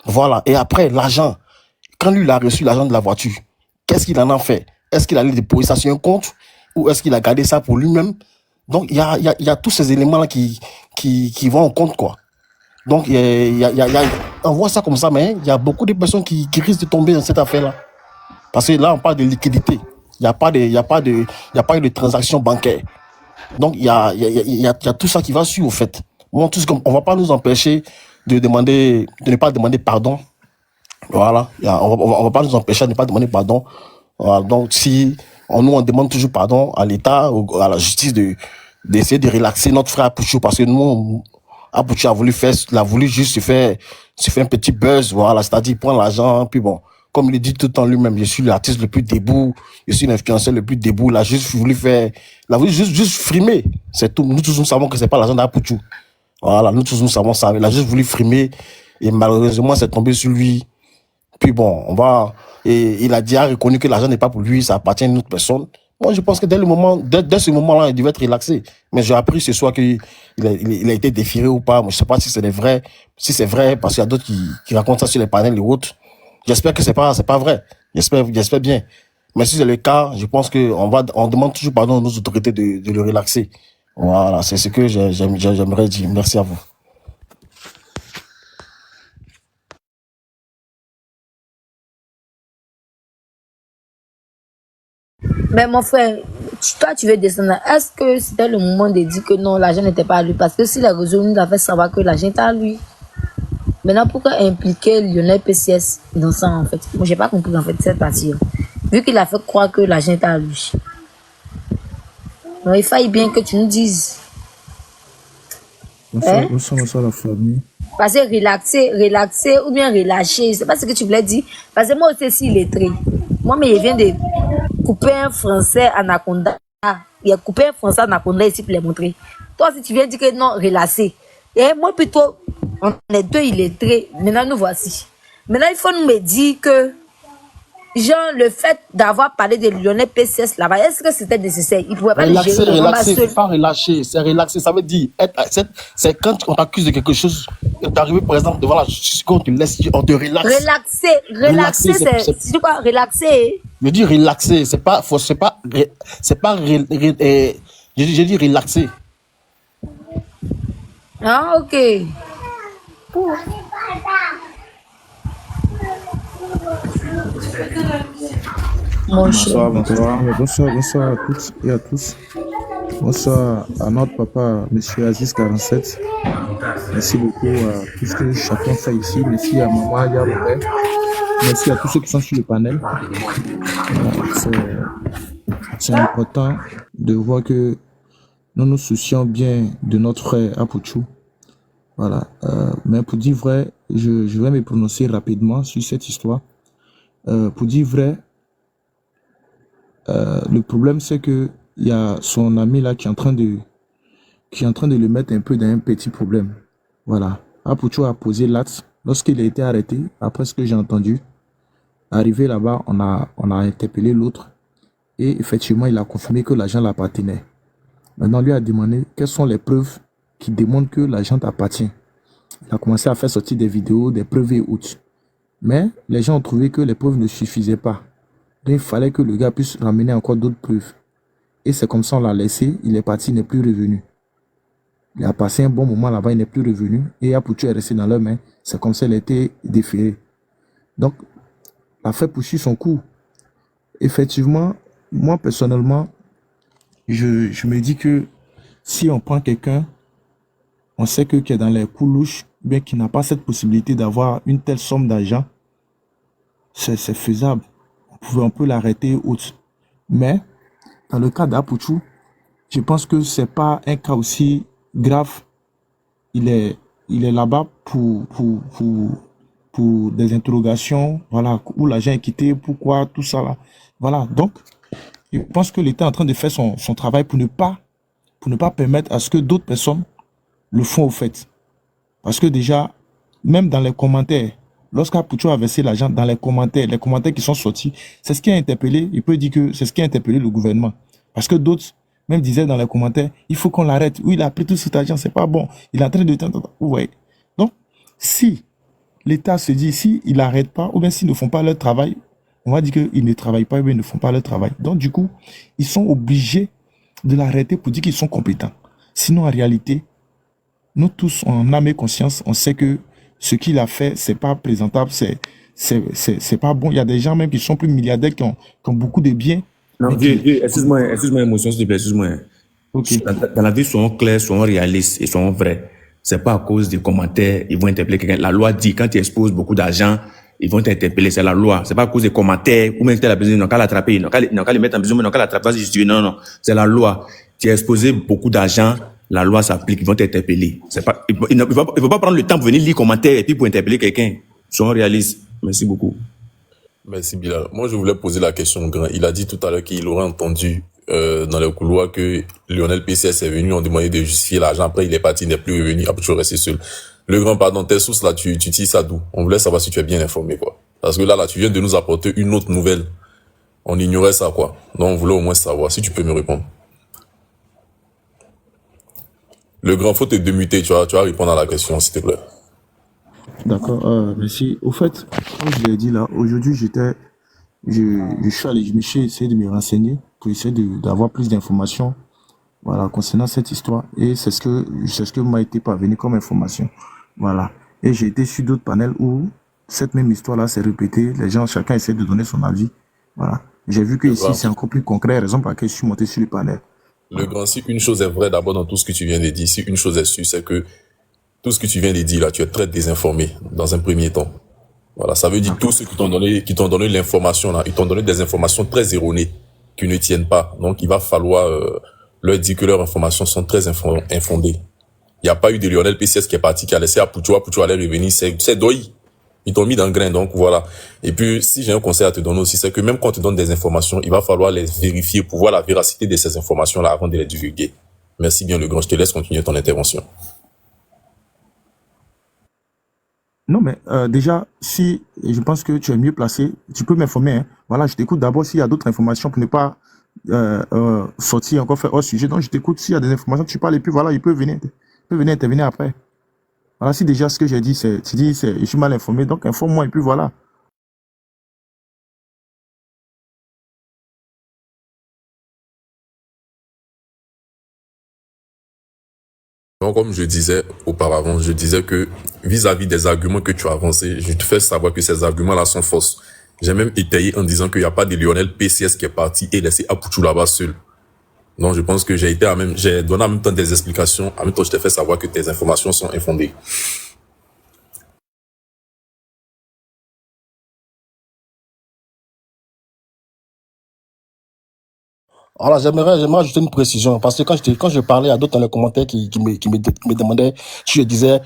Voilà. Et après, l'argent, quand lui il a reçu l'argent de la voiture, qu'est-ce qu'il en a fait? Est-ce qu'il allait déposer ça sur un compte ou est-ce qu'il a gardé ça pour lui-même? Donc, il y a tous ces éléments-là qui vont en compte, quoi. Donc, on voit ça comme ça, mais il y a beaucoup de personnes qui risquent de tomber dans cette affaire-là. Parce que là, on parle de liquidité. Il n'y a pas de transaction bancaire. Donc, il y a tout ça qui va suivre, au fait. Moi, on va pas nous empêcher de ne pas demander pardon. Voilà. On va pas nous empêcher de ne pas demander pardon. Voilà. Donc, si on demande toujours pardon à l'État ou à la justice d'essayer de relaxer notre frère Apouchou, parce que nous, Apouchou a voulu juste se faire un petit buzz, voilà, c'est-à-dire prendre l'argent, puis bon, comme il le dit tout le temps lui-même, je suis l'artiste le plus debout, je suis l'influenceur le plus debout, il a voulu juste frimer, c'est tout. Nous tous nous savons que c'est pas l'argent d'Apouchou. Voilà, nous tous nous savons ça, il a juste voulu frimer, et malheureusement, c'est tombé sur lui. Puis bon, et il a déjà reconnu que l'argent n'est pas pour lui, ça appartient à une autre personne. Moi, je pense que dès ce moment-là, il devait être relaxé. Mais j'ai appris ce soir qu'il a été déféré ou pas. Moi, je sais pas si c'est vrai. Si c'est vrai, parce qu'il y a d'autres qui racontent ça sur les panels et autres. J'espère que c'est pas vrai. J'espère bien. Mais si c'est le cas, je pense on demande toujours pardon à nos autorités de le relaxer. Voilà, c'est ce que j'aimerais dire. Merci à vous. Mais mon frère, toi, tu veux descendre. Est-ce que c'était le moment de dire que non, l'argent n'était pas à lui? Parce que si la réseau nous a fait savoir que l'argent était à lui. Maintenant, pourquoi impliquer Lionel PCS dans ça, en fait? Moi, j'ai pas compris, en fait, cette partie. Vu qu'il a fait croire que l'argent était à lui. Donc, il faille bien que tu nous dises. Bonsoir la famille. Parce que relaxer ou bien relâcher, c'est pas ce que tu voulais dire. Parce que moi aussi, il est très. Moi, mais il vient de couper un français anaconda. Il a coupé un français anaconda ici pour les montrer. Toi, si tu viens dire que non, relâcher. Et moi, plutôt, on est deux illettrés. Maintenant, nous voici. Maintenant, il faut nous me dire que, genre, le fait d'avoir parlé de Lionel PCS là-bas, est-ce que c'était nécessaire? Il ne pouvait pas le gérer. Relaxer, c'est pas relâcher, c'est relaxer. Ça veut dire, c'est quand on t'accuse de quelque chose, d'arriver, par exemple, devant la justice, on te laisse, on te relaxe. Relaxer, c'est quoi? Relaxer. Je dis relaxer, j'ai dit relaxer. Ah, ok. Bonsoir à toutes et à tous. Bonsoir à notre papa, monsieur Aziz 47. Merci beaucoup à tout ce que chacun fait ici. Merci à maman Yamoubé. Merci à tous ceux qui sont sur le panel. C'est important de voir que nous nous soucions bien de notre frère Apouchou. Voilà. Mais pour dire vrai, je vais me prononcer rapidement sur cette histoire. Pour dire vrai, le problème c'est que il y a son ami là qui est en train de le mettre un peu dans un petit problème. Voilà. Apouchou a posé l'acte lorsqu'il a été arrêté. Après ce que j'ai entendu, arrivé là-bas, on a interpellé l'autre et effectivement il a confirmé que l'agent l'appartenait. Maintenant, on lui a demandé quelles sont les preuves qui démontrent que l'agent appartient. Il a commencé à faire sortir des vidéos, des preuves et autres. Mais les gens ont trouvé que les preuves ne suffisaient pas. Donc, il fallait que le gars puisse ramener encore d'autres preuves. Et c'est comme ça on l'a laissé. Il est parti, il n'est plus revenu. Il a passé un bon moment là-bas, il n'est plus revenu. Et Apouchou est resté dans leurs mains. C'est comme ça qu'il a été déféré. Donc, l'affaire poursuit son cours. Effectivement, moi personnellement, je me dis que si on prend quelqu'un, on sait que qui est dans les coups louches, bien qui n'a pas cette possibilité d'avoir une telle somme d'argent, c'est faisable. On peut l'arrêter autre. Mais dans le cas d'Apouchou, je pense que c'est pas un cas aussi grave. Il est là-bas pour des interrogations, voilà, où l'agent est quitté, pourquoi, tout ça là. Voilà, donc je pense que l'État est en train de faire son travail pour ne pas permettre à ce que d'autres personnes le font au fait. Parce que déjà, même dans les commentaires, lorsqu'Apouchou a versé l'argent, dans les commentaires qui sont sortis, c'est ce qui a interpellé, il peut dire que c'est ce qui a interpellé le gouvernement. Parce que d'autres même disaient dans les commentaires, il faut qu'on l'arrête. Oui, il a pris tout cet argent, c'est pas bon. Il est en train de... Vous voyez. Donc, si l'État se dit, si ils n'arrêtent pas, ou bien s'ils ne font pas leur travail, on va dire qu'ils ne travaillent pas, ils ne font pas leur travail. Donc, du coup, ils sont obligés de l'arrêter pour dire qu'ils sont compétents. Sinon, en réalité, nous tous, en âme et conscience, on sait que ce qu'il a fait, c'est pas présentable, c'est pas bon. Il y a des gens même qui sont plus milliardaires, qui ont beaucoup de biens. Non, excuse-moi, émotion, s'il te plaît, excuse-moi. Okay. Dans la vie, soyons clairs, soyons réalistes et soyons vrais. C'est pas à cause des commentaires, ils vont interpeller quelqu'un. La loi dit, quand tu exposes beaucoup d'argent, ils vont t'interpeller, c'est la loi. C'est pas à cause des commentaires, ou même que tu as besoin, ils n'ont qu'à l'attraper, ils n'ont qu'à les mettre en prison, mais ils n'ont qu'à l'attraper, non, c'est la loi. Tu as exposé beaucoup d'argent, la loi s'applique, ils vont t'interpeller. C'est pas, il ne faut pas prendre le temps pour venir lire les commentaires et puis pour interpeller quelqu'un. Soyons réalistes. Merci beaucoup. Merci Bilal. Moi, je voulais poser la question au grand. Il a dit tout à l'heure qu'il aurait entendu dans les couloirs que Lionel PCS est venu, on demandait de justifier l'argent. Après, il est parti, il n'est plus revenu. Après, tu resté seul. Le grand, pardon, tes sources là, tu tires ça d'où? On voulait savoir si tu es bien informé, quoi. Parce que là, tu viens de nous apporter une autre nouvelle. On ignorait ça, quoi. Donc, on voulait au moins savoir. Si tu peux me répondre. Le grand, faut te démuter, tu vas répondre à la question, s'il te plaît. D'accord, merci. Au fait, comme je l'ai dit là, aujourd'hui, je me suis essayé de me renseigner pour essayer d'avoir plus d'informations, voilà, concernant cette histoire. Et c'est ce que m'a été parvenu comme information. Voilà. Et j'ai été sur d'autres panels où cette même histoire-là s'est répétée. Les gens, chacun essaie de donner son avis. Voilà. J'ai vu que ici, c'est encore plus concret, raison pour laquelle je suis monté sur le panel. Le grand, si une chose est vraie d'abord dans tout ce que tu viens de dire, si une chose est sûre, c'est que tout ce que tu viens de dire là, tu es très désinformé dans un premier temps. Voilà, ça veut dire tous ceux qui t'ont donné l'information là, ils t'ont donné des informations très erronées qui ne tiennent pas. Donc il va falloir leur dire que leurs informations sont très infondées. Il n'y a pas eu de Lionel PCS qui est parti, qui a laissé Apoutou allait revenir, c'est Doi. Ils t'ont mis dans le grain, donc voilà. Et puis si j'ai un conseil à te donner aussi, c'est que même quand on te donne des informations, il va falloir les vérifier pour voir la véracité de ces informations là avant de les divulguer. Merci bien le grand, je te laisse continuer ton intervention. Non, mais déjà, si je pense que tu es mieux placé, tu peux m'informer. Hein. Voilà, je t'écoute d'abord s'il y a d'autres informations pour ne pas sortir encore faire hors sujet. Donc, je t'écoute s'il y a des informations, tu parles et puis voilà, il peut venir intervenir après. Voilà, si déjà ce que j'ai dit, je suis mal informé, donc informe-moi et puis voilà. Donc, comme je disais auparavant, je disais que vis-à-vis des arguments que tu as avancés, je te fais savoir que ces arguments-là sont fausses. J'ai même étayé en disant qu'il n'y a pas de Lionel PCS qui est parti et laissé Apoutou là-bas seul. Donc, je pense que j'ai donné en même temps des explications. En même temps, je t'ai fait savoir que tes informations sont infondées. Alors, j'aimerais ajouter une précision, parce que quand je parlais à d'autres dans les commentaires qui me demandaient, je disais,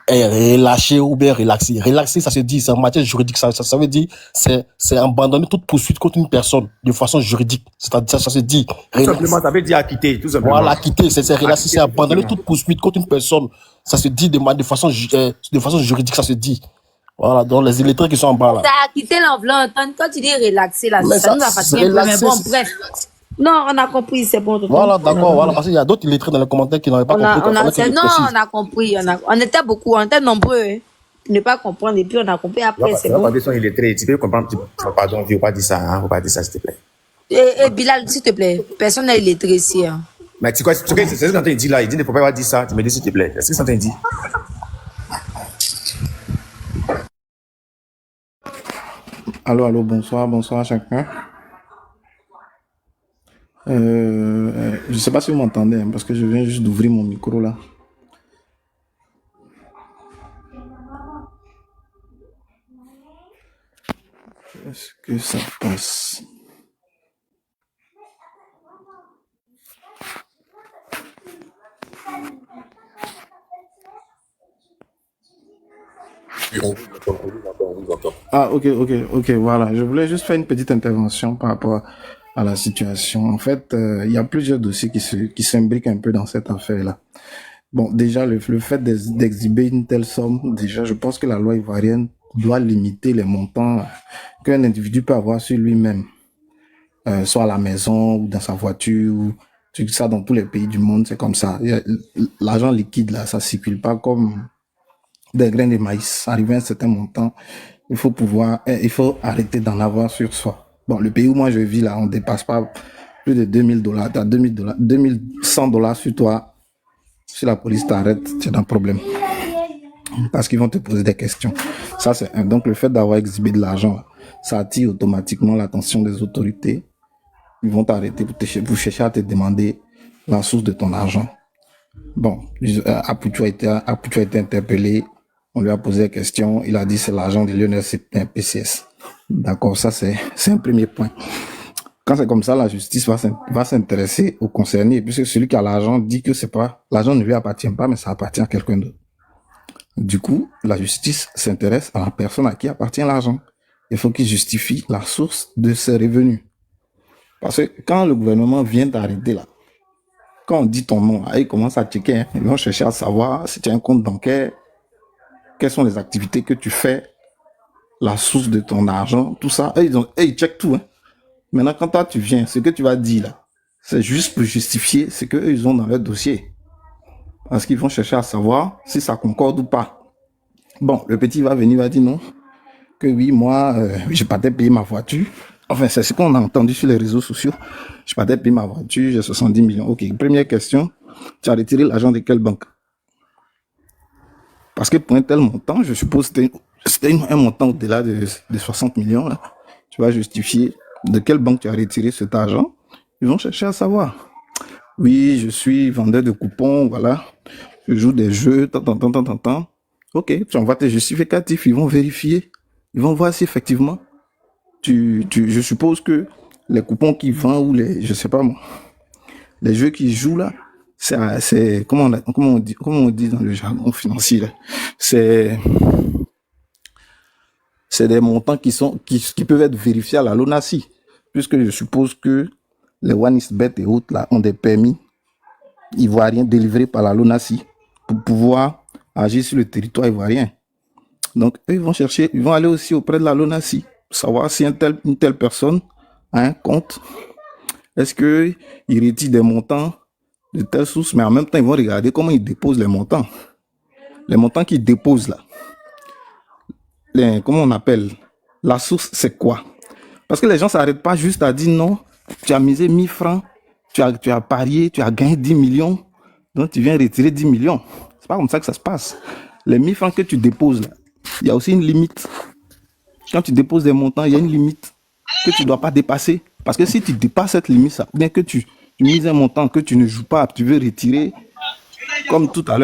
relâcher ou bien relaxer. Relaxer, ça se dit, c'est en matière juridique, ça veut dire, c'est abandonner toute poursuite contre une personne de façon juridique. C'est-à-dire, ça se dit. Tout simplement, ça veut dire acquitter, tout simplement. Voilà, acquitter, c'est relaxer, c'est abandonner toute poursuite contre une personne. Ça se dit de façon juridique, ça se dit. Voilà, donc les illettrés qui sont en bas là. T'as quitté l'enveloppe, quand tu dis relaxer là, Mais ça nous a fatigué un peu, mais bon, bref. Non, on a compris, c'est bon. Voilà, d'accord, voilà, parce qu'il y a d'autres illettrés dans les commentaires qui n'avaient pas compris. On a compris, on était beaucoup, on était nombreux, hein, pour ne pas comprendre, et puis on a compris après, c'est bon. Ils sont illettrés, tu peux comprendre, pardon, il ne faut pas dire ça, hein, faut pas dire ça, s'il te plaît. Et Bilal, s'il te plaît, personne n'est illettré ici. Hein. Mais c'est ce que quand il dit là, il dit ne faut pas dire ça, tu me dis s'il te plaît. Est-ce que c'est ce qu'il dit? Allô, bonsoir à chacun. Je sais pas si vous m'entendez, hein, parce que je viens juste d'ouvrir mon micro là. Est-ce que ça passe? Ah, ok, voilà. Je voulais juste faire une petite intervention par rapport à la situation. En fait, il y a plusieurs dossiers qui s'imbriquent un peu dans cette affaire-là. Bon, déjà, le fait d'exhiber une telle somme, déjà, je pense que la loi ivoirienne doit limiter les montants qu'un individu peut avoir sur lui-même, soit à la maison ou dans sa voiture, ou tout ça dans tous les pays du monde, c'est comme ça. L'argent liquide, là, ça circule pas comme des grains de maïs. Arrivé à un certain montant, il faut arrêter d'en avoir sur soi. Bon, le pays où moi je vis là, on ne dépasse pas plus de $2000. Tu as $2000, $2100 sur toi. Si la police t'arrête, tu as un problème. Parce qu'ils vont te poser des questions. Ça, c'est un. Donc, le fait d'avoir exhibé de l'argent, ça attire automatiquement l'attention des autorités. Ils vont t'arrêter pour chercher à te demander la source de ton argent. Bon, Apucho a été interpellé. On lui a posé des questions. Il a dit c'est l'argent de Lionel PCS. D'accord, ça c'est un premier point. Quand c'est comme ça, la justice va s'intéresser aux concernés, puisque celui qui a l'argent dit que l'argent ne lui appartient pas, mais ça appartient à quelqu'un d'autre. Du coup, la justice s'intéresse à la personne à qui appartient l'argent. Il faut qu'il justifie la source de ses revenus. Parce que quand le gouvernement vient t'arrêter là, quand on dit ton nom, là, ils commencent à checker, hein, ils vont chercher à savoir si tu as un compte bancaire, quelles sont les activités que tu fais, la source de ton argent, tout ça. Et ils checkent tout. Hein. Maintenant, quand toi tu viens, ce que tu vas dire là, c'est juste pour justifier ce qu'eux ils ont dans leur dossier. Parce qu'ils vont chercher à savoir si ça concorde ou pas. Bon, le petit va venir, va dire non, que oui, moi, j'ai pas payer ma voiture. Enfin, c'est ce qu'on a entendu sur les réseaux sociaux. Je pas payer ma voiture, j'ai 70 millions. Ok, première question, tu as retiré l'argent de quelle banque? Parce que pour un tel montant, je suppose que c'était un montant au-delà de 60 millions. Là. Tu vas justifier de quelle banque tu as retiré cet argent. Ils vont chercher à savoir. Oui, je suis vendeur de coupons, voilà. Je joue des jeux, tant. Ok, tu envoies tes justificatifs, ils vont vérifier. Ils vont voir si effectivement, je suppose que les coupons qu'ils vendent ou je sais pas moi, les jeux qu'ils jouent là, c'est comment on dit dans le jargon financier là, c'est des montants qui peuvent être vérifiés à la LONASI, puisque je suppose que les OneXBet et autres là ont des permis ivoiriens délivrés par la LONASI pour pouvoir agir sur le territoire ivoirien. Donc, eux, ils vont aller aussi auprès de la LONASI pour savoir si une telle personne a un compte. Est-ce qu'il retire des montants de telle source, mais en même temps, ils vont regarder comment ils déposent les montants. Les montants qu'ils déposent là, comment on appelle? La source, c'est quoi? Parce que les gens ne s'arrêtent pas juste à dire non, tu as misé 1000 francs, tu as parié, tu as gagné 10 millions, donc tu viens retirer 10 millions. C'est pas comme ça que ça se passe. Les 1000 francs que tu déposes là, il y a aussi une limite. Quand tu déposes des montants, il y a une limite que tu ne dois pas dépasser. Parce que si tu dépasses cette limite, ça, bien que tu mises un montant que tu ne joues pas, tu veux retirer, comme tout à l'heure,